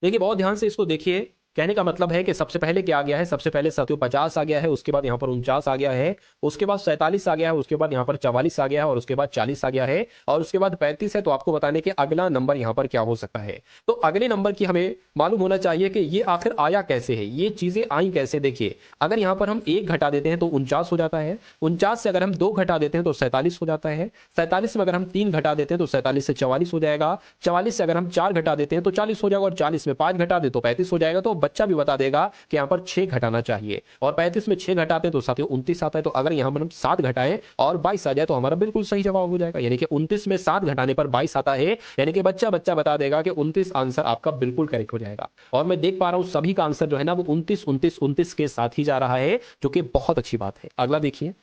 देखिए बहुत ध्यान से इसको देखिए। कहने का मतलब है कि सबसे पहले क्या आ गया है? सबसे पहले साथियों 50 आ गया है, उसके बाद यहाँ पर 49 आ गया है, उसके बाद 47 आ गया है, उसके बाद यहाँ पर 44 आ गया है, और उसके बाद 40 आ गया है, और उसके बाद 35 है। तो आपको बताने के अगला नंबर यहाँ पर क्या हो सकता है। तो अगले नंबर की हमें मालूम होना चाहिए कि ये आखिर आया कैसे है, ये चीजें आई कैसे। देखिए अगर यहाँ पर हम 1 घटा देते हैं तो 49 हो जाता है, 49 से अगर हम 2 घटा देते हैं तो 47 हो जाता है, 47 में अगर हम 3 घटा देते हैं तो 47 से 44 हो जाएगा, 44 से अगर हम 4 घटा देते हैं तो 40 हो जाएगा, और 40 में 5 घटा दे तो 35 हो जाएगा। तो बच्चा भी बता देगा कि यहां पर 6 घटाना चाहिए, और 35 में 6 घटाते तो साथियों 29 आता है। तो अगर यहां पर हम 7 घटाएं और 22 आ जाए तो हमारा बिल्कुल सही जवाब हो जाएगा। यानी कि 29 में 7 घटाने पर 22 आता है, यानी कि बच्चा बता देगा कि 29 आंसर आपका बिल्कुल करेक्ट हो जाएगा। और मैं देख पा रहा हूं सभी का आंसर जो है ना वो 29 29 29 के साथ ही जा रहा है, जो कि बहुत अच्छी बात है। अगला देखिए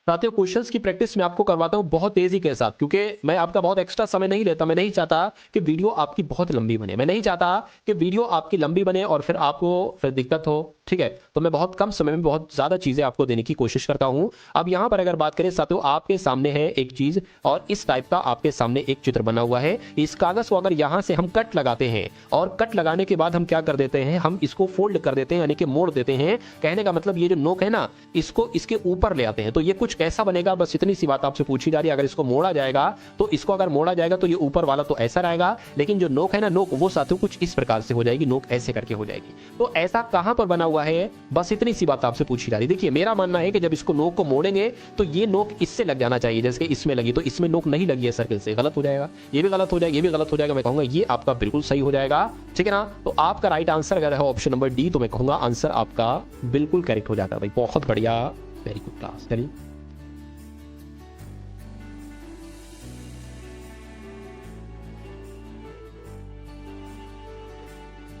साथियों, क्वेश्चंस की प्रैक्टिस मैं आपको करवाता हूं बहुत तेजी के साथ, क्योंकि मैं आपका बहुत एक्स्ट्रा समय नहीं लेता। मैं नहीं चाहता कि वीडियो आपकी बहुत लंबी बने, मैं नहीं चाहता कि वीडियो आपकी लंबी बने और फिर आपको फिर दिक्कत हो, ठीक है। तो मैं बहुत कम समय में बहुत ज्यादा चीजें आपको देने की कोशिश करता हूं। अब यहां पर अगर बात करें साथियों, आपके सामने है एक चीज और इस टाइप का आपके सामने एक चित्र बना हुआ है। इस कागज को अगर यहां से हम कट लगाते हैं और कट लगाने के बाद हम क्या कर देते हैं, हम इसको फोल्ड कर देते हैं, यानी कि मोड़ देते हैं। कहने का मतलब ये जो नोक है ना, इसको इसके ऊपर ले आते हैं, तो ये कुछ कैसा बनेगा, बस इतनी सी बात आपसे पूछी जा रही है। अगर इसको मोड़ा जाएगा तो इसको अगर मोड़ा जाएगा तो ये ऊपर वाला तो ऐसा रहेगा, लेकिन जो नोक है ना, नोक वो साथियों कुछ इस प्रकार से हो जाएगी, नोक ऐसे करके हो जाएगी। तो ऐसा कहां पर बना हुआ है, बस इतनी सी बात आपसे पूछी जा रही है। देखिए मेरा मानना है कि जब इसको नोक को मोड़ेंगे तो ये नोक इससे लग जाना चाहिए, जैसे कि इसमें लगी, तो इसमें नोक नहीं लगी है सर्कल से, गलत हो जाएगा। ये भी गलत हो जाएगा, ये भी गलत हो जाएगा। मैं कहूंगा ये आपका बिल्कुल सही हो जाएगा, ठीक है ना। तो आपका राइट आंसर अगर है ऑप्शन नंबर डी, तो मैं कहूंगा आंसर आपका बिल्कुल करेक्ट हो जाता है। भाई बहुत बढ़िया, वेरी गुड क्लास। चलिए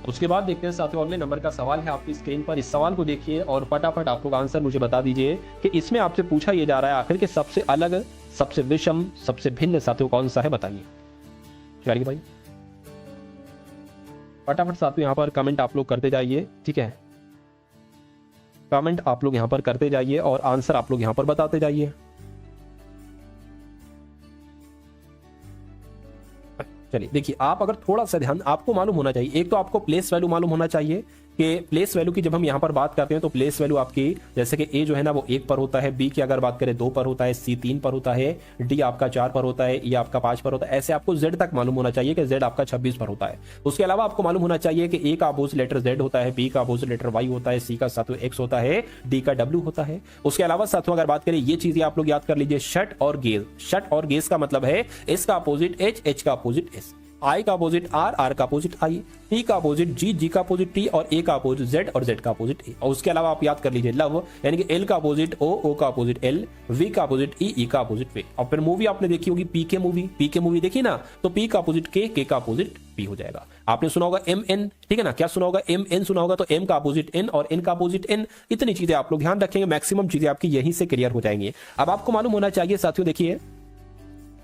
उसके बाद देखते हैं साथियों अगले नंबर का सवाल है आपकी स्क्रीन पर। इस सवाल को देखिए और फटाफट आप लोग आंसर मुझे बता दीजिए कि इसमें आपसे पूछा यह जा रहा है आखिर के सबसे अलग, सबसे विषम, सबसे भिन्न साथियों कौन सा है, बताइए। चलिए भाई फटाफट साथियों यहां पर कमेंट आप लोग करते जाइए, ठीक है। कमेंट आप लोग यहां पर करते जाइए और आंसर आप लोग यहां पर बताते जाइए। चलिए देखिए, आप अगर थोड़ा सा ध्यान, आपको मालूम होना चाहिए, एक तो आपको प्लेस वैल्यू मालूम होना चाहिए कि प्लेस वैल्यू की जब हम यहाँ पर बात करते हैं तो प्लेस वैल्यू आपकी जैसे कि ए जो है ना वो 1 पर होता है, बी की अगर बात करें 2 पर होता है, सी 3 पर होता है, डी आपका 4 पर होता है, ई आपका 5 पर होता है। ऐसे आपको जेड तक मालूम होना चाहिए कि जेड आपका 26 पर होता है। उसके अलावा आपको मालूम होना चाहिए कि ए का अपोजिट लेटर जेड होता है, बी का अपोजिट लेटर वाई होता है, सी का साथियों एक्स होता है, डी का डब्ल्यू होता है। उसके अलावा साथियों अगर बात करें ये चीजें आप लोग याद कर लीजिए, शट और गेज। शट और गेज का मतलब है एस का अपोजिट एच, एच का अपोजिट एस, आई का अपोजिट आर, आर का अपोजिट आई, टी का अपोजिट जी, जी का अपोजिट टी और ए का अपोजिट जेड और जेड का अपोजिट ए। और उसके अलावा आप याद कर लीजिए लव, यानी कि एल का अपोजिट ओ, ओ का अपोजिट एल, वी का अपोजिट ई, ई का अपोजिट वे। और फिर मूवी आपने देखी होगी पीके मूवी, पीके मूवी देखी ना, तो पी का अपोजिट के, के का अपोजिट पी हो जाएगा। आपने सुना होगा एम एन, ठीक है ना, क्या सुना होगा, एम एन सुना होगा, तो एम का अपोजिट एन और एन का अपोजिट एन। इतनी चीजें आप लोग ध्यान रखेंगे, मैक्सिमम चीजें आपकी यहीं से क्लियर हो जाएंगी। अब आपको मालूम होना चाहिए साथियों, देखिए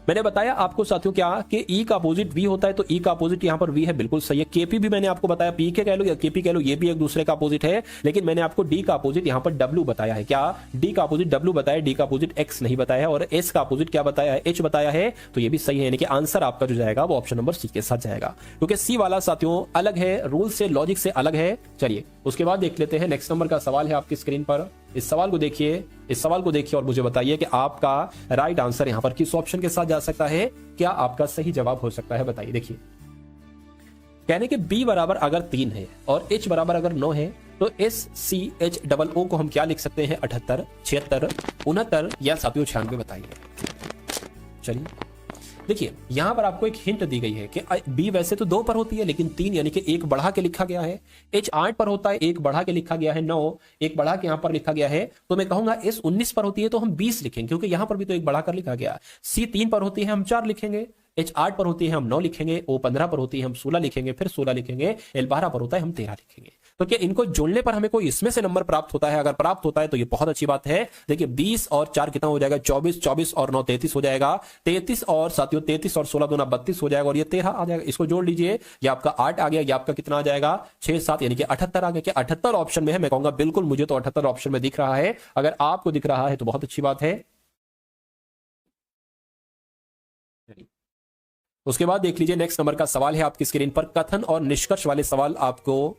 मैंने बताया आपको साथियों क्या कि ई का अपोजिट वी होता है, तो ई का अपोजिट यहां पर वी है, बिल्कुल सही है। केपी भी मैंने आपको बताया, पी के कह लो या केपी कह लो, ये भी एक दूसरे का अपोजिट है, लेकिन मैंने आपको डी का अपोजिट यहां पर डब्ल्यू बताया है। क्या डी का अपोजिट डब्ल्यू बताया, डी का अपोजिट एक्स नहीं बताया है, और एस का अपोजिट क्या बताया है, एच बताया है। तो ये भी सही है, यानी कि आंसर आपका जो जाएगा वो ऑप्शन नंबर सी के साथ जाएगा, क्योंकि सी वाला साथियों अलग है, रूल से लॉजिक से अलग है। चलिए उसके बाद देख लेते हैं नेक्स्ट नंबर का सवाल है आपकी स्क्रीन पर। इस सवाल को देखिए, इस सवाल को देखिए और मुझे बताइए कि आपका राइट आंसर यहां पर किस ऑप्शन के साथ जा सकता है, क्या आपका सही जवाब हो सकता है, बताइए। देखिए कहने के b बराबर अगर 3 है और h बराबर अगर 9 है तो S C H double O को हम क्या लिख सकते हैं, 78, 76, 69 या साथियों 96, बताइए। चलिए देखिए यहां पर आपको एक हिंट दी गई है कि बी वैसे तो 2 पर होती है, लेकिन 3 यानी कि 1 बढ़ा के लिखा गया है। एच 8 पर होता है, 1 बढ़ा के लिखा गया है, 9 1 बढ़ा के यहां पर लिखा गया है। तो मैं कहूंगा एस 19 पर होती है तो हम 20 लिखेंगे, क्योंकि यहां पर भी तो 1 बढ़ा कर लिखा गया। सी 3 पर होती है हम 4 लिखेंगे, एच 8 पर होती है हम 9 लिखेंगे, ओ 15 पर होती है हम 16 लिखेंगे, फिर 16 लिखेंगे, एल 12 पर होता है हम 13 लिखेंगे। तो क्या इनको जोड़ने पर हमें कोई इसमें से नंबर प्राप्त होता है? अगर प्राप्त होता है तो ये बहुत अच्छी बात है। देखिए 20 और 4 कितना हो जाएगा, 24, 24 और 9 33 हो जाएगा, 33 और साथियों 33 और 16 दूना 32 हो जाएगा, और ये 13 आ जाएगा। इसको जोड़ लीजिए, ये आपका 8 आ गया, ये आपका कितना आ जाएगा 6 7 यानी कि 78 आ गया। क्या 78 ऑप्शन में है? मैं कहूंगा बिल्कुल, मुझे तो 78 ऑप्शन में दिख रहा है। अगर आपको दिख रहा है तो बहुत अच्छी बात है। उसके बाद देख लीजिए नेक्स्ट नंबर का सवाल है आपकी स्क्रीन पर। कथन और निष्कर्ष वाले सवाल आपको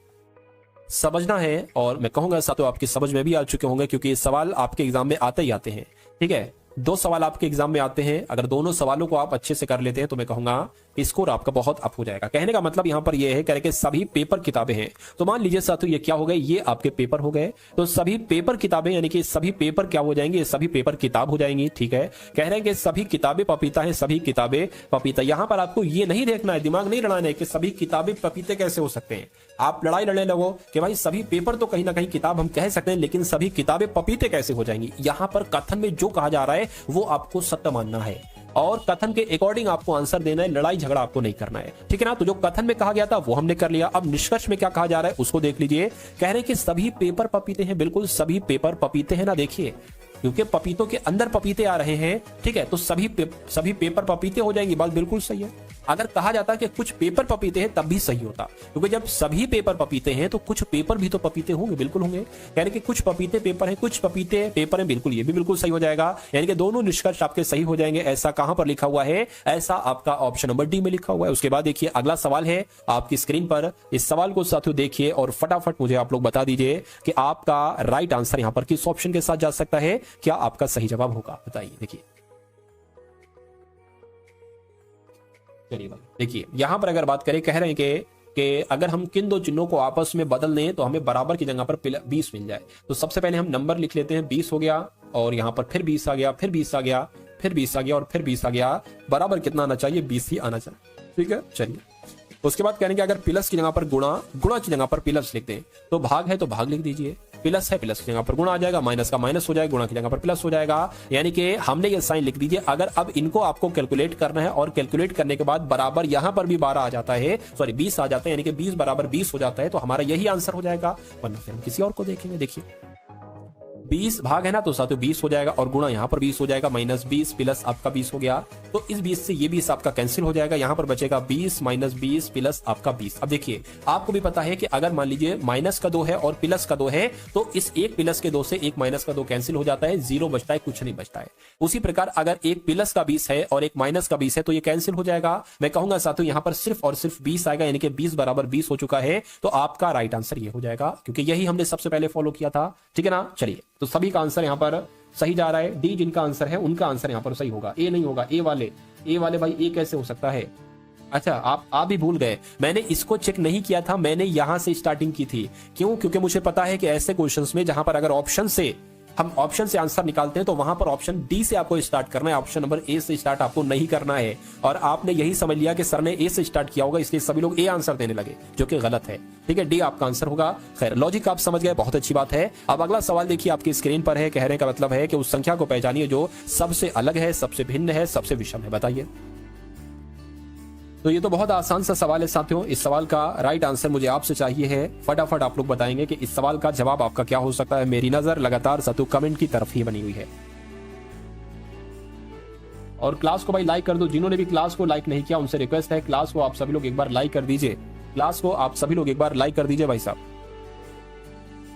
समझना है, और मैं कहूंगा साथियों आपकी समझ में भी आ चुके होंगे, क्योंकि ये सवाल आपके एग्जाम में आते ही आते हैं। ठीक है, 2 सवाल आपके एग्जाम में आते हैं। अगर दोनों सवालों को आप अच्छे से कर लेते हैं तो मैं कहूंगा स्कोर आपका बहुत अप हो जाएगा। कहने का मतलब यहां पर यह है, कह रहे कि सभी पेपर किताबें हैं। तो मान लीजिए साथियों ये क्या हो गए, ये आपके पेपर हो गए। तो सभी पेपर किताबें यानी कि सभी पेपर क्या हो जाएंगे, सभी पेपर किताब हो जाएंगी। ठीक है, कह रहे हैं कि सभी किताबें पपीता है, सभी किताबें पपीता। यहां पर आपको ये नहीं देखना है, दिमाग नहीं लड़ाना है कि सभी किताबें पपीते कैसे हो सकते हैं। आप लड़ाई लड़ने लगो कि भाई सभी पेपर तो कहीं ना कहीं किताब हम कह सकते हैं, लेकिन सभी किताबें पपीते कैसे हो जाएंगी। यहां पर कथन में जो कहा जा रहा है वो आपको सत्य मानना है, और कथन के अकॉर्डिंग आपको आंसर देना है। लड़ाई झगड़ा आपको नहीं करना है, ठीक है ना। तो जो कथन में कहा गया था वो हमने कर लिया। अब निष्कर्ष में क्या कहा जा रहा है उसको देख लीजिए। कह रहे हैं कि सभी पेपर पपीते हैं, बिल्कुल सभी पेपर पपीते हैं ना। देखिए क्योंकि पपीतों के अंदर पपीते आ रहे हैं, ठीक है, तो सभी पेपर पपीते हो जाएंगी। बात बिल्कुल सही है। अगर कहा जाता कि कुछ पेपर पपीते हैं तब भी सही होता, क्योंकि जब सभी पेपर पपीते हैं तो कुछ पेपर भी तो पपीते होंगे, बिल्कुल होंगे। यानी कि कुछ पपीते पेपर हैं, कुछ पपीते पेपर हैं, बिल्कुल ये भी बिल्कुल सही हो जाएगा। यानी कि दोनों निष्कर्ष आपके सही हो जाएंगे। ऐसा कहां पर लिखा हुआ है? ऐसा आपका ऑप्शन नंबर डी में लिखा हुआ है। उसके बाद देखिए अगला सवाल है आपकी स्क्रीन पर। इस सवाल को साथियों देखिए और फटाफट मुझे आप लोग बता दीजिए कि आपका राइट आंसर यहां पर किस ऑप्शन के साथ जा सकता है, क्या आपका सही जवाब होगा, बताइए। देखिए चलिए देखिए यहां पर अगर बात करें, कह रहे हैं कि अगर हम किन 2 चिन्हों को आपस में बदल दें तो हमें बराबर की जगह पर 20 मिल जाए। तो सबसे पहले हम नंबर लिख लेते हैं, 20 हो गया, और यहां पर फिर 20 आ गया, फिर 20 आ गया, फिर 20 आ गया, और फिर 20 आ गया। बराबर कितना आना चाहिए? 20 ही आना चाहिए। ठीक है, चलिए उसके बाद कहेंगे अगर प्लस की जगह पर गुणा, गुणा की जगह पर प्लस लिख दें, तो भाग है तो भाग लिख दीजिए। प्लस है, प्लस की जगह पर गुणा आ जाएगा, माइनस का माइनस हो जाएगा, गुणा की जगह पर प्लस हो जाएगा। यानी कि हमने ये साइन लिख दीजिए। अगर अब इनको आपको कैलकुलेट करना है, और कैलकुलेट करने के बाद बराबर यहां पर भी 12 आ जाता है, सॉरी 20 आ जाता है, यानी कि 20 बराबर 20 हो जाता है, तो हमारा यही आंसर हो जाएगा। वरना फिर हम किसी और को देखेंगे। देखिए 20 भाग है ना, तो साथियों 20 हो जाएगा और गुणा यहाँ पर 20 हो जाएगा, -20 प्लस आपका 20 हो गया। तो इस 20 से ये 20 आपका कैंसिल हो जाएगा, यहाँ पर बचेगा 20 -20 प्लस आपका 20। अब देखिए आपको भी पता है कि अगर मान लीजिए माइनस का 2 है और प्लस का 2 है, तो इस एक प्लस के 2 से एक माइनस का 2 कैंसिल हो जाता है, 0 बचता है, कुछ नहीं बचता है। उसी प्रकार अगर एक प्लस का 20 है और एक माइनस का 20 है तो ये कैंसिल हो जाएगा। मैं कहूंगा साथियों यहाँ पर सिर्फ और सिर्फ 20 आएगा, यानी कि 20 बराबर 20 हो चुका है। तो आपका राइट आंसर ये हो जाएगा, क्योंकि यही हमने सबसे पहले फॉलो किया था। ठीक है ना, चलिए तो सभी का आंसर यहाँ पर सही जा रहा है। डी जिनका आंसर है उनका आंसर यहाँ पर सही होगा, ए नहीं होगा। ए वाले भाई ए कैसे हो सकता है? अच्छा आप भी भूल गए, मैंने इसको चेक नहीं किया था, मैंने यहां से स्टार्टिंग की थी। क्यों? क्योंकि मुझे पता है कि ऐसे क्वेश्चंस में जहां पर अगर हम ऑप्शन से आंसर निकालते हैं तो वहां पर ऑप्शन डी से आपको स्टार्ट करना है, ऑप्शन नंबर ए से स्टार्ट आपको नहीं करना है। और आपने यही समझ लिया कि सर ने ए से स्टार्ट किया होगा, इसलिए सभी लोग ए आंसर देने लगे, जो कि गलत है। ठीक है, डी आपका आंसर होगा। खैर लॉजिक आप समझ गए, बहुत अच्छी बात है। अब अगला सवाल देखिए आपकी स्क्रीन पर है। कहने का मतलब है कि उस संख्या को पहचानिए जो सबसे अलग है, सबसे भिन्न है, सबसे विषम है। बताइए। तो ये तो बहुत आसान सा सवाल है साथियों। इस सवाल का राइट आंसर मुझे आपसे चाहिए है। फटाफट आप लोग बताएंगे कि इस सवाल का जवाब आपका क्या हो सकता है। मेरी नजर लगातार साथियों कमेंट की तरफ ही बनी हुई है। और क्लास को भाई लाइक कर दो। जिन्होंने भी क्लास को लाइक नहीं किया उनसे रिक्वेस्ट है, क्लास को आप सभी लोग एक बार लाइक कर दीजिए। क्लास को आप सभी लोग एक बार लाइक कर दीजिए भाई साहब।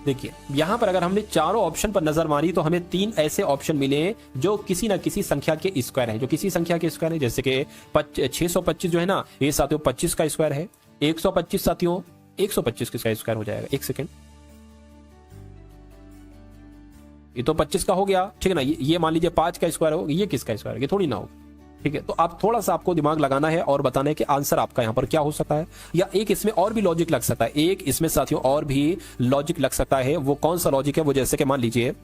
देखिए यहां पर अगर हमने चारों ऑप्शन पर नजर मारी तो हमें 3 ऐसे ऑप्शन मिले जो किसी ना किसी संख्या के स्क्वायर है, जो किसी संख्या के स्क्वायर है। जैसे कि 625 जो है ना, ये साथियों 25 का स्क्वायर है। 125 साथियों 125 किसका स्क्वायर हो जाएगा? एक सेकेंड, ये तो 25 का हो गया, ठीक है ना। ये मान लीजिए 5 का स्क्वायर हो, ये किसका स्क्वायर है? ये थोड़ी ना हो। ठीक है, तो आप थोड़ा सा आपको दिमाग लगाना है और बताना है कि आंसर आपका यहां पर क्या हो सकता है। या एक इसमें और भी लॉजिक लग सकता है, एक इसमें साथियों और भी लॉजिक लग सकता है। वो कौन सा लॉजिक है? वो जैसे कि मान लीजिए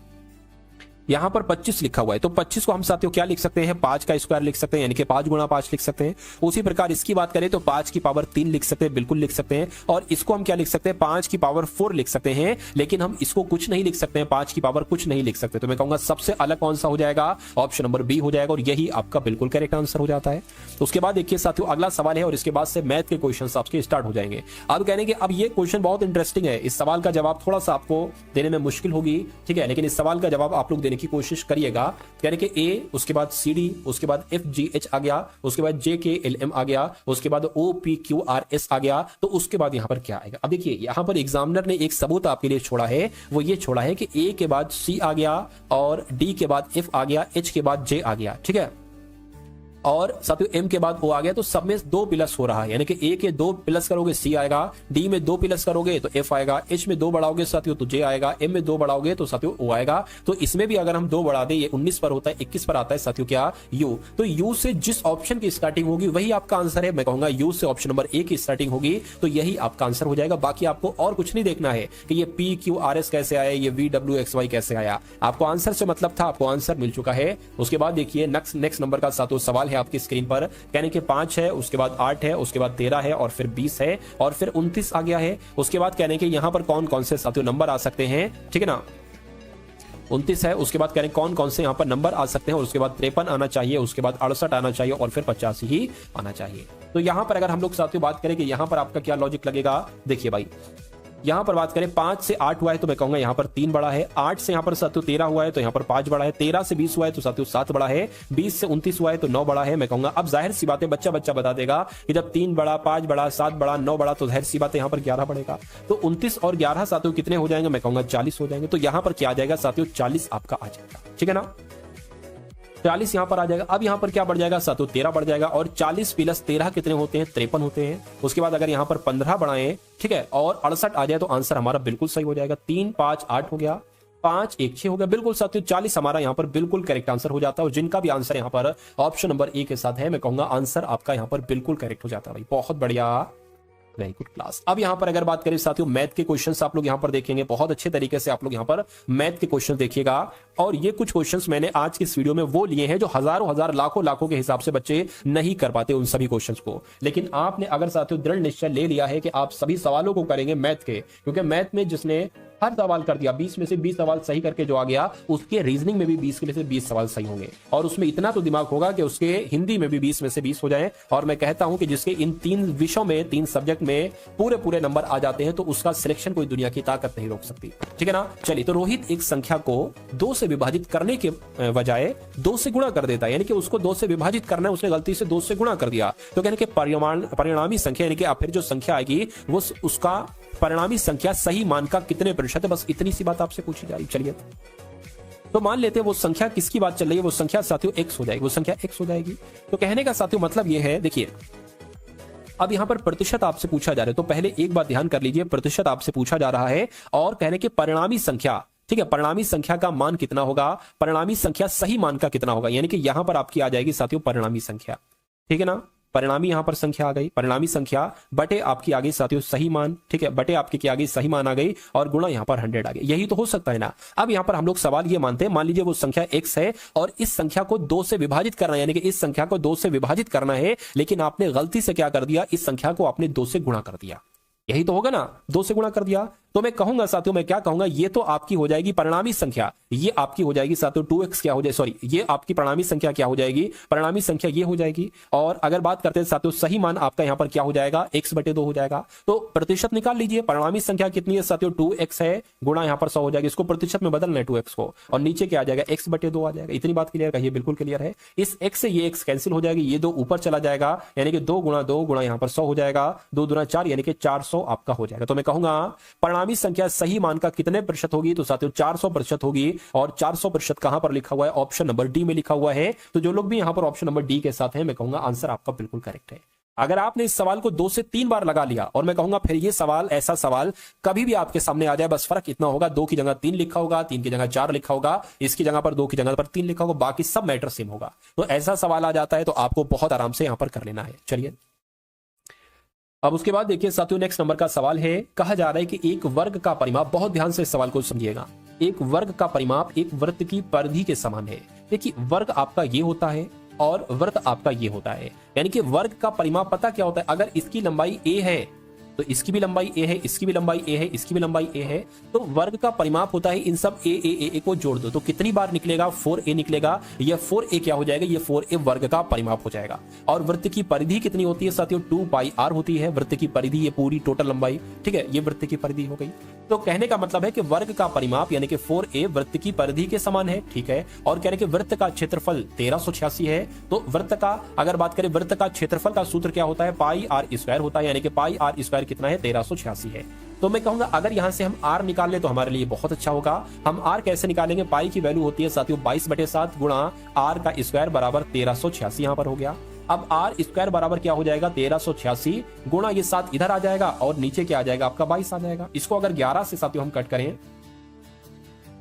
यहां पर 25 लिखा हुआ है, तो 25 को हम साथियों क्या लिख सकते हैं? 5 का स्क्वायर लिख सकते हैं, यानी कि 5 गुणा 5 लिख सकते हैं। उसी प्रकार इसकी बात करें तो 5 की पावर 3 लिख सकते हैं, बिल्कुल लिख सकते हैं। और इसको हम क्या लिख सकते हैं? 5 की पावर 4 लिख सकते हैं। लेकिन हम इसको कुछ नहीं लिख सकते हैं, 5 की पावर कुछ नहीं लिख सकते। तो मैं कहूंगा सबसे अलग कौन सा हो जाएगा? ऑप्शन नंबर बी हो जाएगा, और यही आपका बिल्कुल करेक्ट आंसर हो जाता है। तो उसके बाद देखिए साथियों अगला सवाल है, और इसके बाद से मैथ के क्वेश्चन आपके स्टार्ट हो जाएंगे। अब कहने के अब ये क्वेश्चन बहुत इंटरेस्टिंग है। इस सवाल का जवाब थोड़ा सा आपको देने में मुश्किल होगी, ठीक है, लेकिन इस सवाल का जवाब आप लोग देने की कोशिश करिएगा। यानी कि ए, उसके बाद सी डी, उसके बाद एफ जी एच आ गया, उसके बाद जे के एल एम आ गया, उसके बाद O P Q R S आ गया। तो उसके बाद यहां पर क्या आएगा? अब देखिए यहां पर एग्जामिनर ने एक सबूत आपके लिए छोड़ा है। वो ये छोड़ा है कि ए के बाद सी आ गया, और डी के बाद एफ आ गया, एच के बाद जे आ गया, ठीक है, और साथियों एम के बाद ओ आ गया। तो सब में 2 प्लस हो रहा है, यानी कि ए के 2 प्लस करोगे सी आएगा, डी में 2 प्लस करोगे तो एफ आएगा, एच में 2 बढ़ाओगे साथियों तो जे आएगा, एम में 2 बढ़ाओगे तो साथियों ओ आएगा। तो इसमें भी अगर हम 2 बढ़ा दें, ये 19 पर होता है, 21 पर आता है साथियों क्या? यू। तो यू से जिस ऑप्शन की स्टार्टिंग होगी वही आपका आंसर है। मैं कहूंगा यू से ऑप्शन नंबर ए की स्टार्टिंग होगी तो यही आपका आंसर हो जाएगा। बाकी आपको और कुछ नहीं देखना है कि ये पी क्यू आर एस कैसे आया, ये वी डब्ल्यू एक्स वाई कैसे आया। आपको आंसर से मतलब था, आपको आंसर मिल चुका है। उसके बाद देखिए नेक्स्ट नंबर का साथियों सवाल है आपकी स्क्रीन पर। कहने के 5 है, उसके बाद 8 है, उसके बाद 13 है, और फिर 20 है, और फिर 29 आ गया है। उसके बाद कहने के यहां पर कौन कौन से साथियों नंबर आ सकते हैं, ठीक है ना। 29 है, उसके बाद करें कौन कौन से यहां पर नंबर आ सकते हैं, और उसके बाद 53 आना चाहिए, उसके बाद 68 आना चाहिए, और फिर 85 ही आना चाहिए। तो यहां पर अगर हम लोग साथियों बात करें कि यहां पर आपका क्या लॉजिक लगेगा, देखिए भाई यहां पर बात करें 5 से 8 हुआ है तो मैं कहूंगा यहां पर 3 बड़ा है। 8 से यहां पर साथियों 13 हुआ है तो यहां पर 5 बड़ा है। 13 से 20 हुआ है तो साथियों 7 बड़ा है। 20 से 29 हुआ है तो 9 बड़ा है। मैं कहूंगा अब जाहिर सी बातें बच्चा बता देगा कि जब 3 बड़ा, 5 बड़ा, 7 बड़ा, 9 बड़ा, तो जाहिर सी बात यहां पर 11 बढ़ेगा। तो 29 और 11 साथियों कितने हो जाएंगे? मैं कहूंगा 40 हो जाएंगे। तो यहां पर क्या आ जाएगा साथियों? 40 आपका आ जाएगा, ठीक है ना। 40 यहां पर आ जाएगा। अब यहां पर क्या बढ़ जाएगा साथियों? 13 बढ़ जाएगा। और 40 प्लस 13 कितने होते हैं? 53 होते हैं। उसके बाद अगर यहां पर 15 बढ़ाएं, ठीक है, और 68 आ जाए तो आंसर हमारा बिल्कुल सही हो जाएगा। 3 5 8 हो गया, 5 1 6 हो गया, बिल्कुल साथियों 40 हमारा यहां पर बिल्कुल करेक्ट आंसर हो जाता है। और जिनका भी आंसर यहां पर ऑप्शन नंबर ए के साथ है, मैं कहूंगा आंसर आपका यहां पर बिल्कुल करेक्ट हो जाता है। भाई बहुत बढ़िया, वेरी गुड क्लास। अब यहां पर अगर बात करें साथियों मैथ के क्वेश्चंस आप लोग यहां पर देखेंगे, बहुत अच्छे तरीके से आप लोग यहां पर मैथ के क्वेश्चन देखिएगा। और ये कुछ क्वेश्चंस मैंने आज की इस वीडियो में वो लिए हैं जो हजारों हजार लाखों के हिसाब से बच्चे नहीं कर पाते उन सभी क्वेश्चंस को। लेकिन आपने अगर साथियों दृढ़ निश्चय ले लिया है कि आप सभी सवालों को करेंगे मैथ के, क्योंकि मैथ में जिसने हर सवाल कर दिया, 20 में से 20 सवाल सही करके जो आ गया उसके रीजनिंग में भी 20 में से 20 सवाल सही होंगे, और उसमें इतना तो दिमाग होगा कि उसके हिंदी में भी 20 में से 20 हो जाए। और मैं कहता हूं कि जिसके इन 3 विषयों में 3 सब्जेक्ट में पूरे पूरे नंबर आ जाते हैं तो उसका सिलेक्शन कोई दुनिया की ताकत नहीं रोक सकती, ठीक है ना। चलिए, तो रोहित एक संख्या को 2 से विभाजित करने के बजाय 2 से गुणा कर देता है, यानी कि उसको 2 से विभाजित करना है, उसने गलती से 2 से गुणा कर दिया, तो कहने के परिणामी संख्या यानी कि फिर जो संख्या आएगी वो उसका परिणामी संख्या सही मान का कितने प्रतिशत है, बस इतनी सी बात आपसे पूछी जा रही। चलिए, तो मान लेते हैं वो संख्या किसकी बात चल रही है, वो संख्या साथियों x हो जाएगी, वो संख्या x हो जाएगी। तो कहने का साथियों मतलब ये है, देखिए अब यहां पर प्रतिशत आपसे पूछा जा रहा है, तो पहले एक बात ध्यान कर लीजिए, प्रतिशत आपसे पूछा जा रहा है और कहने के परिणामी संख्या, ठीक है, परिणामी संख्या का मान कितना होगा, परिणामी संख्या सही मान का कितना होगा, यानी कि यहां पर आपकी आ जाएगी साथियों परिणामी संख्या, ठीक है ना। परिणामी यहां पर संख्या आ गई, परिणामी संख्या बटे आपकी आ गई साथियों सही मान, ठीक है, बटे आपकी क्या आ गई सही मान आ गई, और गुणा यहां पर 100 आ गई। यही तो हो सकता है ना। अब यहां पर हम लोग सवाल ये मानते हैं, मान लीजिए वो संख्या x है और इस संख्या को 2 से विभाजित करना है, यानी कि इस संख्या को 2 से विभाजित करना है, लेकिन आपने गलती से क्या कर दिया, इस संख्या को आपने 2 से गुणा कर दिया। यही तो होगा ना, 2 से गुणा कर दिया। तो मैं कहूंगा साथियों, मैं क्या कहूंगा, ये तो आपकी हो जाएगी परिणामी संख्या, ये आपकी हो जाएगी साथियों 2x क्या हो जाए, सॉरी, ये आपकी परिणामी संख्या क्या हो जाएगी, परिणामी संख्या ये हो जाएगी। और अगर बात करते हैं साथियों सही मान आपका यहां पर क्या हो जाएगा, x/2 हो जाएगा। तो प्रतिशत निकाल लीजिए, परिणामी संख्या कितनी है साथियों 2x है, गुणा यहां पर 100 हो जाएगा, इसको प्रतिशत में बदलना है 2x को, और नीचे क्या आ जाएगा x/2 आ जाएगा। इतनी बात क्लियर कहिए, बिल्कुल क्लियर है। इस x से ये x कैंसिल हो जाएगी, ये 2 ऊपर चला जाएगा, यानी कि 2 गुणा 2 गुणा यहां पर 100 हो जाएगा, 2 दूना 4 यानी कि 400 आपका हो जाएगा। तो मैं कहूंगा परिणामी संख्या सही मान का कितने प्रतिशत होगी, तो साथियों 400% होगी। और 400% कहां पर लिखा हुआ है, ऑप्शन नंबर डी में लिखा हुआ है। तो जो लोग भी यहां पर ऑप्शन नंबर डी के साथ हैं, मैं कहूंगा आंसर आपका बिल्कुल करेक्ट है। अगर आपने इस सवाल को 2 से 3 बार लगा लिया, और मैं कहूंगा फिर ये सवाल ऐसा सवाल कभी भी आपके सामने आ जाए, बस फर्क इतना होगा 2 की जगह 3 लिखा होगा, 3 की जगह 4 लिखा होगा, इसकी जगह पर 2 की जगह पर 3 लिखा होगा, बाकी सब मैटर सेम होगा। तो ऐसा सवाल आ जाता है तो आपको बहुत आराम से यहां पर कर लेना है। चलिए, अब उसके बाद देखिए साथियों नेक्स्ट नंबर का सवाल है, कहा जा रहा है कि एक वर्ग का परिमाप, बहुत ध्यान से इस सवाल को समझिएगा, एक वर्ग का परिमाप एक वृत्त की परिधि के समान है। देखिए वर्ग आपका ये होता है और वृत्त आपका ये होता है, यानी कि वर्ग का परिमाप पता क्या होता है, अगर इसकी लंबाई a है तो इसकी भी लंबाई a है, इसकी भी लंबाई a है, इसकी भी लंबाई a है, तो वर्ग का परिमाप होता है इन सब a को जोड़ दो तो कितनी बार निकलेगा, 4a निकलेगा। यह 4a क्या हो जाएगा, ये 4a वर्ग का परिमाप हो जाएगा। और वृत्त की परिधि कितनी होती है साथियों, 2πr होती है वृत्त की परिधि, ये पूरी टोटल लंबाई, ठीक है, ये वृत्त की परिधि हो गई। तो कहने का मतलब है कि वर्ग का परिमाप यानी कि 4a वृत्त की परिधि के समान है, ठीक है। और कह रहे कि वृत्त का क्षेत्रफल 1386 है, तो वृत्त का अगर बात करें, वृत्त का क्षेत्रफल का सूत्र क्या होता है, πr² होता है, यानी कि πr² कितना है, 1386 है। तो मैं कहूंगा अगर यहां से हम r निकाल ले तो हमारे लिए बहुत अच्छा होगा। हम r कैसे निकालेंगे, पाई की वैल्यू होती है साथियों 22/7 गुणा r का स्क्वायर बराबर 1386 यहां पर हो गया। अब r² बराबर क्या हो जाएगा, 1386 गुणा ये 7 इधर आ जाएगा और नीचे क्या आ जाएगा आपका 22 आ जाएगा। इसको अगर 11 से साथियों हम कट करें,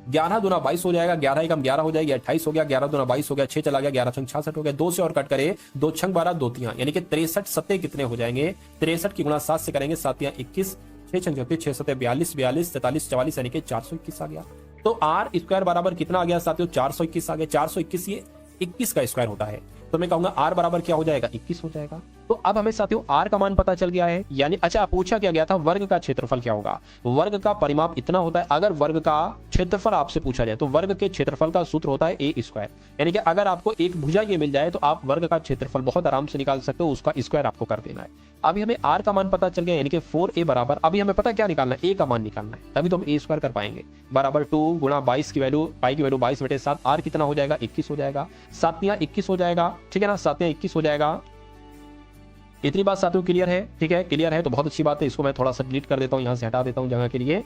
11 दूना 22 हो जाएगा, 11 एकम 11 हो जाएगी, 28 हो गया, 11 दूना 22 हो गया, 6 चला गया, 11 छंग 66 हो गया, 2 से और कट करे, 2 छंग 12, 2 तियां यानी कि 63 सत्ते कितने हो जाएंगे, 63 की गुणा 7 से करेंगे, 7 तियां 21, 6 छंग 34, 6 सत्ते 42, 42, 43, 44 यानी कि 421 आ गया। तो r² बराबर कितना आ गया साथियों, 421 आ गया। 421 ये 21 का स्क्वायर होता है, तो मैं कहूंगा r बराबर क्या हो जाएगा, 21 हो जाएगा। तो अब हमें साथियों r का मान पता चल गया है। यानी अच्छा पूछा क्या गया था, वर्ग का क्षेत्रफल क्या होगा, वर्ग का परिमाप इतना होता है। अगर वर्ग का क्षेत्रफल आपसे पूछा जाए तो वर्ग के क्षेत्रफल का सूत्र होता है a², यानी कि अगर आपको एक भुजा ये मिल जाए तो आप वर्ग का क्षेत्रफल बहुत आराम से निकाल सकते हो, उसका स्क्वायर आपको कर देना है। अभी हमें r का मान पता चल गया, यानी कि 4a बराबर, अभी हमें पता क्या निकालना है, a का मान निकालना है, तभी तो हम a² कर पाएंगे, बराबर 2 गुणा 22 की वैल्यू, पाई की वैल्यू 22/7, r कितना हो जाएगा, 21 हो जाएगा, 7 तियां 21 हो जाएगा, ठीक है ना, 7 तियां 21 हो जाएगा। इतनी बात साथियों क्लियर है, ठीक है, क्लियर है तो बहुत अच्छी बात है। इसको मैं थोड़ा सा डिलीट कर देता हूं, यहां से हटा देता हूं जगह के लिए।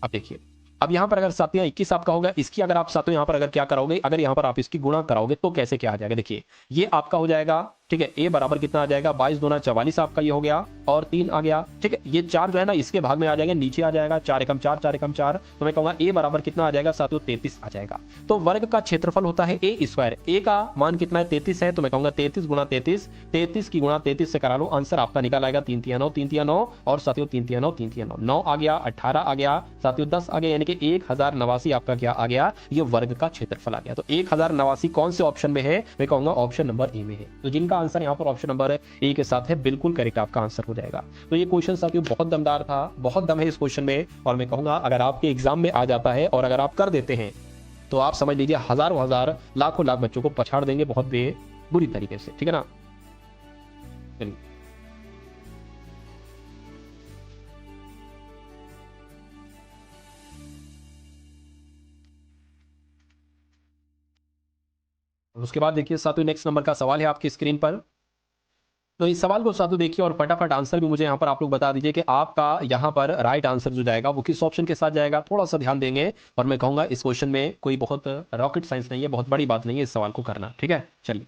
अब देखिए, अब यहां पर अगर 7 तियां 21 आपका होगा, इसकी अगर आप साथियों यहां पर अगर क्या कराओगे, अगर यहां पर आप इसकी गुणा कराओगे तो कैसे क्या आ जाएगा, देखिए ये आपका हो जाएगा, ठीक है, a बराबर कितना आ जाएगा, 22 दूना 44 आपका ये हो गया, और 3 आ गया, ठीक है, ये 4 जो है ना इसके भाग में आ जाएगा, नीचे आ जाएगा, 4 एकम 4, 4 एकम 4, तो मैं कहूंगा a बराबर कितना आ जाएगा साथियों, 33 आ जाएगा। तो वर्ग का क्षेत्रफल होता है a², a का मान कितना है, 33 है, तो मैं कहूंगा 33 गुणा 33, 33 की गुणा 33 से करा लो, आंसर आपका निकल आएगा 3 तियां 9, 3 तियां 9, और साथियों 3 तियां 9, 3 तियां 9, 9 आ गया, 18 आ गया साथियों, 10 आ गया, यानी कि 1089 आपका क्या आ गया, ये वर्ग का क्षेत्रफल आ गया। तो 1089 कौन से ऑप्शन में है, मैं कहूंगा ऑप्शन नंबर ए में है। तो जिनका जिनका आंसर यहाँ पर ऑप्शन नंबर ए के साथ है बिल्कुल करेक्ट आपका आंसर हो जाएगा। तो ये क्वेश्चन साथियों बहुत दमदार था, बहुत दम है इस क्वेश्चन में, और मैं कहूंगा अगर आपके एग्जाम में आ जाता है और अगर आप कर देते हैं तो आप समझ लीजिए हजारों हजार लाखों लाख बच्चों को पछाड़ देंगे बहुत बुरी तरीके से, ठीक है ना। चलिए उसके बाद देखिए साथियों नेक्स्ट नंबर का सवाल है आपकी स्क्रीन पर। तो इस सवाल को साथियों देखिए और फटाफट आंसर भी मुझे यहाँ पर आप लोग बता दीजिए कि आपका यहाँ पर राइट आंसर जो जाएगा वो किस ऑप्शन के साथ जाएगा। थोड़ा सा ध्यान देंगे, और मैं कहूँगा इस क्वेश्चन में कोई बहुत रॉकेट साइंस नहीं है, बहुत बड़ी बात नहीं है इस सवाल को करना, ठीक है। चलिए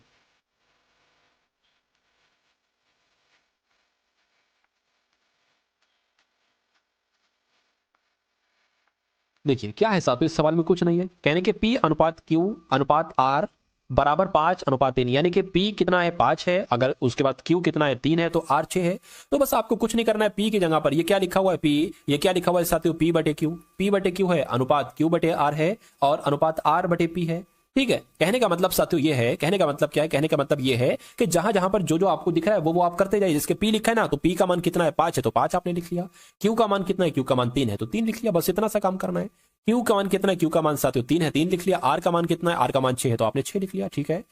देखिए क्या है साथियों, इस सवाल में कुछ नहीं है, कहने के P अनुपात Q अनुपात R बराबर 5:3, यानी कि P कितना है 5 है, अगर उसके बाद Q कितना है 3 है, तो R 6 है। तो बस आपको कुछ नहीं करना है, P की जगह पर ये क्या लिखा हुआ है P, ये क्या लिखा हुआ है साथियों P/Q, P/Q है, अनुपात Q/R है और अनुपात R/P है, ठीक है। कहने का मतलब साथियों ये है, कहने का मतलब क्या है, कहने का मतलब ये है कि जहां जहां पर जो जो आपको दिख रहा है वो आप करते जाइए। जिसके P लिखा है ना, तो P का मान कितना है 5 है तो 5 आपने लिख लिया, Q का मान कितना है, Q का मान 3 है तो 3 लिख लिया, बस इतना सा काम करना है। Q का मान कितना है, Q का मान साथियों 3 है, 3 लिख लिया। R का मान कितना है, R का मान 6 है तो आपने 6 लिख लिया, ठीक है।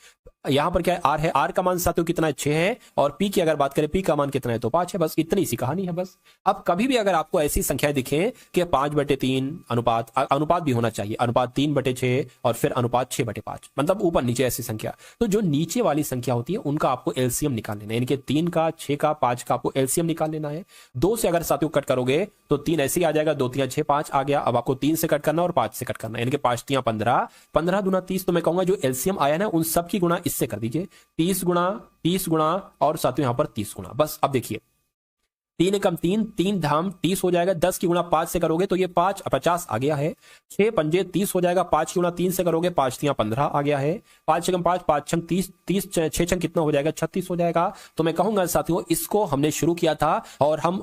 यहां पर क्या है R है, R का मान साथियों कितना है 6 है, और P की अगर बात करें P का मान कितना है तो 5 है, बस इतनी सी कहानी है बस। अब कभी भी अगर आपको ऐसी संख्याएं दिखे कि 5/3 अनुपात भी होना चाहिए, अनुपात 3/6 और फिर अनुपात 6/5, मतलब ऊपर नीचे ऐसी संख्या, तो जो नीचे वाली संख्या होती है उनका आपको एलसीएम निकाल लेना है, यानी कि 3 का 6 का 5 का आपको एलसीएम निकाल लेना है। 2 से अगर साथियों कट करोगे तो 3 ऐसे ही आ जाएगा, 2 3 6 5 आ गया। अब आपको 3 से कट करना और 5 से कट करना, यानी कि 5 3 15, 15 दूना 30। तो मैं कहूंगा जो एलसीएम आया ना उन सब की गुणा इससे कर दीजिए, 30 गुणा और साथियों यहां पर 30 गुणा। बस अब देखिए 3 एकम 3, 3 धाम 30 हो जाएगा, 10 की गुणा 5 से करोगे तो ये 5 50 आ गया है। 6 पंजे 30 हो जाएगा, 5 की गुणा 3 से करोगे 5 3 15 आ गया है। 5 एकम 5, 5 छंग 30, 30 6 छंग कितना हो जाएगा 36 हो जाएगा। तो मैं कहूंगा साथियों इसको हमने शुरू किया था और हम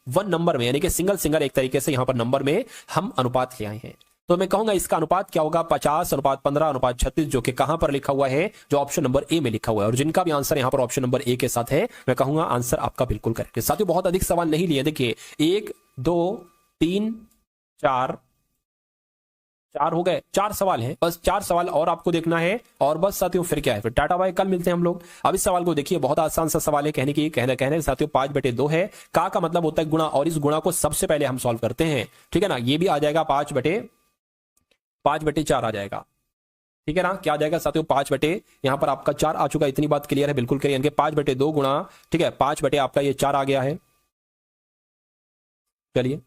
वन नंबर में, यानी कि सिंगल एक तरीके से यहां पर नंबर में हम अनुपात ले आए हैं। तो मैं कहूंगा इसका अनुपात क्या होगा 50:15:36, जो कि कहां पर लिखा हुआ है, जो ऑप्शन नंबर ए में लिखा हुआ है। और जिनका भी आंसर यहां पर ऑप्शन नंबर ए के साथ है, मैं कहूंगा आंसर आपका बिल्कुल करेक्ट है। साथियों बहुत अधिक सवाल नहीं लिए, देखिए 1 2 3 4 हो गए, 4 सवाल हैं, बस 4 सवाल और आपको देखना है और बस साथियों फिर क्या है, फिर टाटा बाय, कल मिलते हैं हम लोग। अब इस सवाल को देखिए, बहुत आसान सा सवाल है, कहने साथियों 5/2 है, का मतलब होता है गुणा, और इस गुणा को सबसे पहले हम सॉल्व करते हैं, ठीक है ना। ये भी आ जाएगा 5/4 आ जाएगा, ठीक है ना। क्या आ जाएगा साथियों 5 यहां पर आपका 4 आ चुका, इतनी बात क्लियर है, बिल्कुल क्लियर, यानी 5/2 गुणा, ठीक है, 5 आपका ये 4 आ गया है। चलिए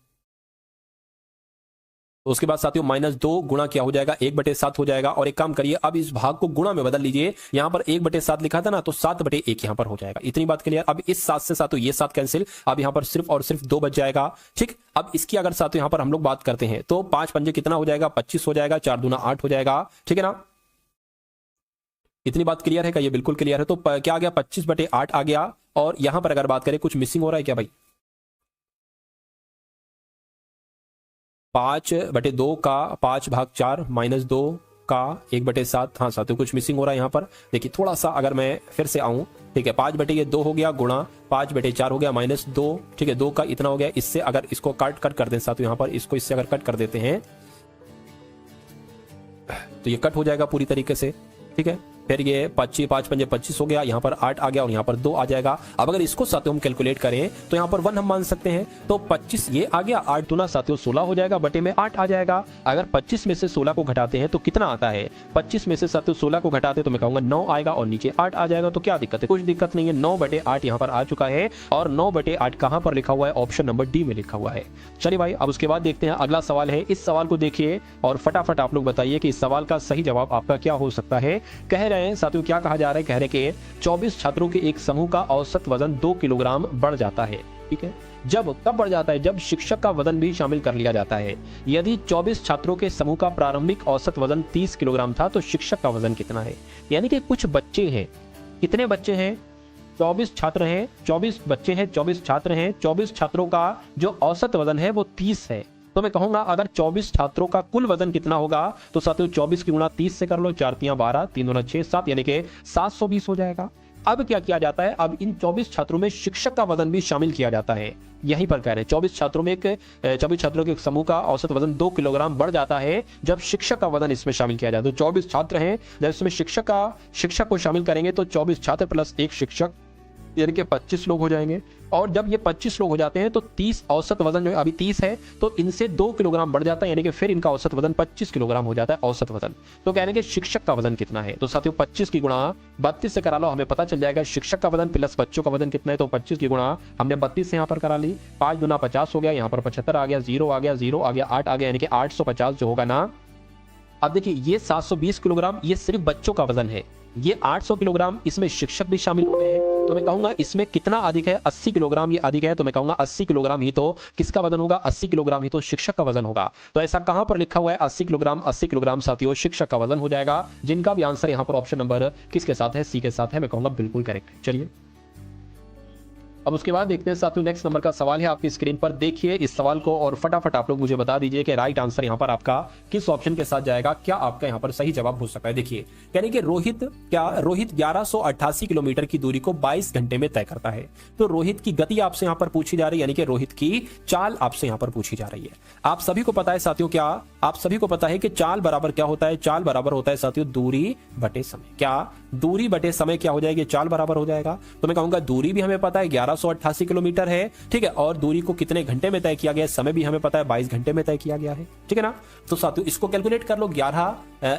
तो उसके बाद साथियों -2 गुणा क्या हो जाएगा 1/7 हो जाएगा। और एक काम करिए, अब इस भाग को गुणा में बदल लीजिए, यहां पर 1/7 लिखा था ना, तो 7/1 यहां पर हो जाएगा, इतनी बात क्लियर। अब इस 7 से साथियों ये 7 कैंसिल, अब यहां पर सिर्फ और सिर्फ 2 बच जाएगा, ठीक। अब इसकी अगर साथियों यहां पर हम लोग बात करते हैं तो 5 पंजे कितना हो जाएगा 25 हो जाएगा, 4 दूना 8 हो जाएगा, ठीक है ना। इतनी बात क्लियर है क्या, ये बिल्कुल क्लियर है। तो क्या आ गया 25/8 आ गया। और यहां पर अगर बात करें कुछ मिसिंग हो रहा है क्या भाई, 5/2 का 5/4 -2 का 1/7, हाँ साथियों कुछ मिसिंग हो रहा है यहाँ पर। देखिए थोड़ा सा अगर मैं फिर से आऊं, ठीक है, 5/2 हो गया गुणा 5/4 हो गया -2, ठीक है, 2 का इतना हो गया। इससे अगर इसको कट कर दें साथियों, यहाँ पर इसको इससे अगर कट कर देते हैं तो ये कट हो जाएगा पूरी तरीके से, ठीक है। फिर ये 5 पंजे 25 हो गया, यहाँ पर 8 आ गया और यहाँ पर 2 आ जाएगा। अब अगर इसको साथियों हम कैलकुलेट करें तो यहाँ पर 1 हम मान सकते हैं, तो 25 ये आ गया, 8 दूना साथियों 16 हो जाएगा, बटे में 8 आ जाएगा। अगर 25 में से 16 को घटाते हैं तो कितना आता है, 25 में से साथियों 16 को घटाते तो मैं कहूंगा 9 आएगा और नीचे 8 आ जाएगा। तो क्या दिक्कत है, कुछ दिक्कत नहीं है, 9/8 यहाँ पर आ चुका है। और 9/8 कहां पर लिखा हुआ है, ऑप्शन नंबर डी में लिखा हुआ है। चलिए भाई अब उसके बाद देखते हैं अगला सवाल है। इस सवाल को देखिए और फटाफट आप लोग बताइए कि इस सवाल का सही जवाब आपका क्या हो सकता है। कह रहे हैं साथियों, क्या कहा जा रहा है, कह रहे कि 24 छात्रों के एक समूह का औसत वजन 2 किलोग्राम बढ़ जाता है, ठीक है। कब बढ़ जाता है, जब शिक्षक का वजन भी शामिल कर लिया जाता है। यदि 24 छात्रों के समूह का प्रारंभिक औसत वजन 30 किलोग्राम था तो शिक्षक का वजन कितना है। यानी कि कुछ बच्चे हैं, कितने बच्चे हैं, 24 छात्र हैं, 24 बच्चे हैं, 24 छात्र हैं, 24 छात्रों का जो औसत वजन है वो 30 है। तो मैं कहूंगा अगर 24 छात्रों का कुल वजन कितना होगा, तो साथियों 24 की गुणा 30 से कर लो, 4 3 12, 3 2 6 7, यानी कि 720 हो जाएगा। अब क्या किया जाता है, अब इन 24 छात्रों में शिक्षक का वजन भी शामिल किया जाता है। यहीं पर कह रहे हैं 24 छात्रों में 24 छात्रों के समूह का औसत वजन 2 किलोग्राम बढ़ जाता है जब शिक्षक का वजन इसमें शामिल किया जाता है। तो 24 छात्र हैं, जब इसमें शिक्षक को शामिल करेंगे तो 24 छात्र प्लस एक शिक्षक यानी कि 25 लोग हो जाएंगे। और जब ये 25 लोग हो जाते हैं तो 30 औसत वजन जो है अभी 30 है तो इनसे 2 किलोग्राम बढ़ जाता है, यानी कि फिर इनका औसत वजन 25 किलोग्राम हो जाता है औसत वजन। तो कहने के शिक्षक का वजन कितना है, तो साथियों 25 की गुणा 32 से करा लो, हमें पता चल जाएगा शिक्षक का वजन प्लस बच्चों का वजन कितना है। तो 25 की गुणा हमने 32 से यहाँ पर करा ली, 5 गुना 50 हो गया, यहाँ पर 75 आ गया, 0 आ गया, 0 आ गया, 8 आ गया, यानी कि 850 जो होगा ना। अब देखिए ये 720 किलोग्राम ये सिर्फ बच्चों का वजन है, ये 800 किलोग्राम इसमें शिक्षक भी शामिल हो गए हैं। तो मैं कहूंगा इसमें कितना अधिक है, 80 किलोग्राम ये अधिक है। तो मैं कहूंगा 80 किलोग्राम ही तो किसका वजन होगा, 80 किलोग्राम ही तो शिक्षक का वजन होगा। तो ऐसा कहां पर लिखा हुआ है 80 किलोग्राम, 80 किलोग्राम साथियों शिक्षक का वजन हो जाएगा, जिनका भी आंसर यहां पर ऑप्शन नंबर किसके साथ है, सी के साथ है। मैं कहूंगा बिल्कुल करेक्ट। चलिए अब उसके बाद देखते हैं साथियों नेक्स्ट नंबर का सवाल है आपकी स्क्रीन पर, देखिए इस सवाल को और फटाफट आप लोग मुझे बता दीजिए कि राइट आंसर यहां पर आपका किस ऑप्शन के साथ जाएगा, क्या आपका यहां पर सही जवाब हो सकता है। देखिए यानी कि रोहित 1188 किलोमीटर की दूरी को 22 घंटे में तय करता है। तो रोहित की गति आपसे यहां पर पूछी जा रही है, यानी कि रोहित की चाल आपसे यहां पर पूछी जा रही है। आप सभी को पता है साथियों, क्या आप सभी को पता है कि चाल बराबर क्या होता है, चाल बराबर होता है साथियों दूरी बटे समय। क्या दूरी बटे समय क्या हो जाएगी, चाल बराबर हो जाएगा। तो मैं कहूंगा दूरी भी हमें पता है 1188 किलोमीटर है, ठीक है, और दूरी को कितने घंटे में तय किया गया है, समय भी हमें पता है 22 घंटे में तय किया गया है, ठीक है ना। तो साथियों इसको कैलकुलेट कर लो, 11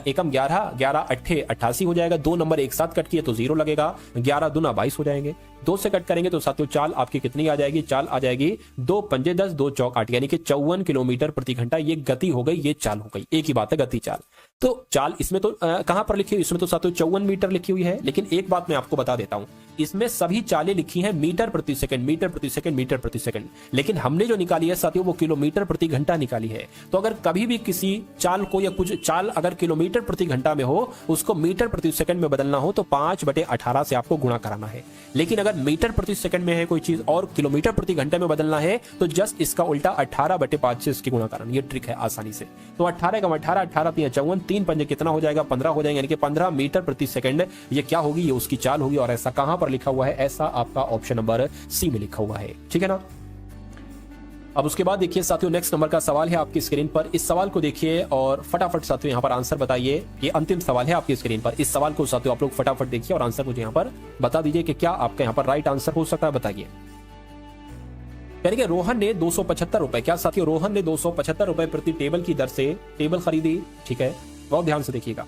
एकम 11, 11 अट्ठे 88 हो जाएगा, 2 नंबर एक साथ कट किए तो 0 लगेगा, 11 दूना 22 हो जाएंगे, 2 से कट करेंगे तो साथियों चाल आपकी कितनी आ जाएगी, चाल आ जाएगी 2 पंजे 10, 2 चौक 8, यानी कि 54 किलोमीटर प्रति घंटा। ये गति हो गई, ये चाल हो गई, एक ही बात है गति चाल। तो चाल इसमें तो कहां पर लिखी हुई, इसमें तो साथियों 54 मीटर लिखी हुई है, लेकिन एक बात मैं आपको बता देता हूं, इसमें सभी चालें लिखी हैं मीटर प्रति सेकंड, मीटर प्रति सेकंड, मीटर प्रति सेकंड, लेकिन हमने जो निकाली है साथियों वो किलोमीटर प्रति घंटा निकाली है। तो अगर कभी भी किसी चाल को या कुछ चाल अगर किलोमीटर प्रति घंटा में हो, उसको मीटर प्रति सेकंड में बदलना हो तो 5/18 से आपको गुणा कराना है। लेकिन अगर मीटर प्रति सेकंड में है कोई चीज और किलोमीटर प्रति घंटे में बदलना है तो जस्ट इसका उल्टा 18/5 से इसकी गुणा कराना, ये ट्रिक है आसानी से। तो 18 का 18, 18 3 54, 3 पंजे कितना हो जाएगा, 15 हो जाएंगे, यानी कि 15 मीटर प्रति सेकंड ये क्या होगी, ये उसकी चाल होगी। और ऐसा कहां पर लिखा हुआ है, ऐसा आपका ऑप्शन नंबर सी में लिखा हुआ है, ठीक है ना। अब उसके बाद देखिए साथियों नेक्स्ट नंबर का सवाल है आपकी स्क्रीन पर, इस सवाल को देखिए और फटाफट साथियों यहां पर आंसर बताइए। ये अंतिम सवाल है आपकी स्क्रीन पर, इस सवाल को साथियों आप लोग फटाफट देखिए और आंसर मुझे यहां पर बता दीजिए कि क्या आपका यहां पर राइट आंसर हो सकता है, बताइए। यानी कि रोहन ने 275 रुपए, क्या साथियों रोहन ने 275 रुपए प्रति टेबल की दर से टेबल खरीदी, ठीक है, बहुत ध्यान से देखिएगा।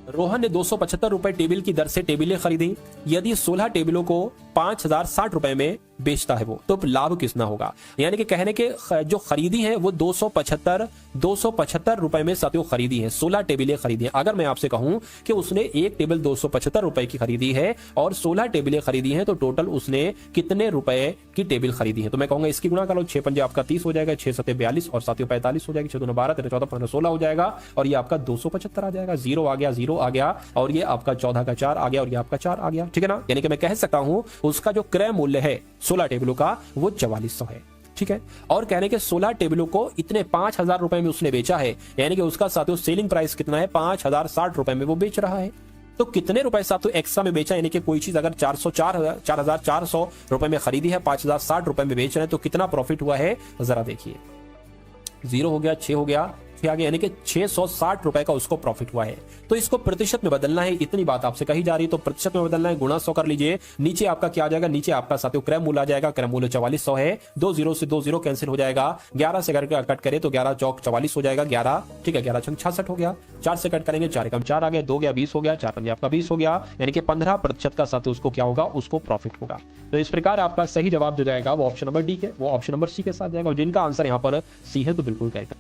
रोहन ने 275 रुपए टेबल की दर से टेबलें खरीदी। यदि 16 टेबलों को 5060 रुपए में बेचता है वो, तो लाभ कितना होगा। यानी कि कहने के जो खरीदी है वो 275 रुपए में साथियों खरीदी है, 16 टेबलें खरीदी है। अगर मैं आपसे कहूं कि उसने एक टेबल 275 रुपए की खरीदी है और 16 टेबलें खरीदी हैं, तो टोटल उसने कितने रुपए की टेबल खरीदी है। तो मैं कहूंगा इसकी गुणा करो, 6 पंजे आपका 30 हो जाएगा, 6 सत्ते 42 और साथियों 45 हो जाएगी, 6 दूना 12, 13 14 15 16 हो जाएगा और ये आपका 275 आ जाएगा। 0 आ गया, 0 आ गया और ये आपका 14 का 4 आ गया और ये आपका 4 आ गया, ठीक है ना। यानी कि मैं कह सकता हूं उसका जो क्रय मूल्य है 16 टेबलों का वो 4400 है, ठीक है। और कहने के 16 टेबलों को इतने 5000 रुपए में उसने बेचा है, यानी कि उसका साथियों सेलिंग प्राइस कितना है, 5060 रुपए में वो बेच रहा है। तो कितने रुपए साथियों एक्स्ट्रा में बेचा, यानी कि कोई चीज अगर 4400 रुपए में खरीदी है, 5060 रुपए में बेच रहे हैं, तो कितना प्रॉफिट हुआ है जरा देखिए। 0 हो गया, 6 हो गया, आगे, यानी कि 660 रुपए का उसको प्रॉफिट हुआ है। तो इसको प्रतिशत में बदलना है, इतनी बात आपसे कही जा रही है, तो प्रतिशत में बदलना है, गुणा 100 कर लीजिए। नीचे आपका क्या आ जाएगा, नीचे आपका साथियों क्रय मूल्य आ जाएगा, क्रय मूल्य 4400 है, 2 0 से 2 0 कैंसिल हो जाएगा, 11 से कट करे तो 11 चौक 44 हो जाएगा, 11 ठीक है, 11 छंग 66 हो गया, 4 से कट करेंगे 4 एकम 4 आ गया, 2 गया 20 हो गया, 4 पंजे आपका 20 हो गया, यानी कि 15% का साथ उसको क्या होगा, उसको प्रॉफिट होगा। तो इस प्रकार आपका सही जवाब जो जाएगा वो ऑप्शन नंबर डी के, वो ऑप्शन नंबर सी के साथ जाएगा, और जिनका आंसर यहाँ पर सी है तो बिल्कुल करेक्ट।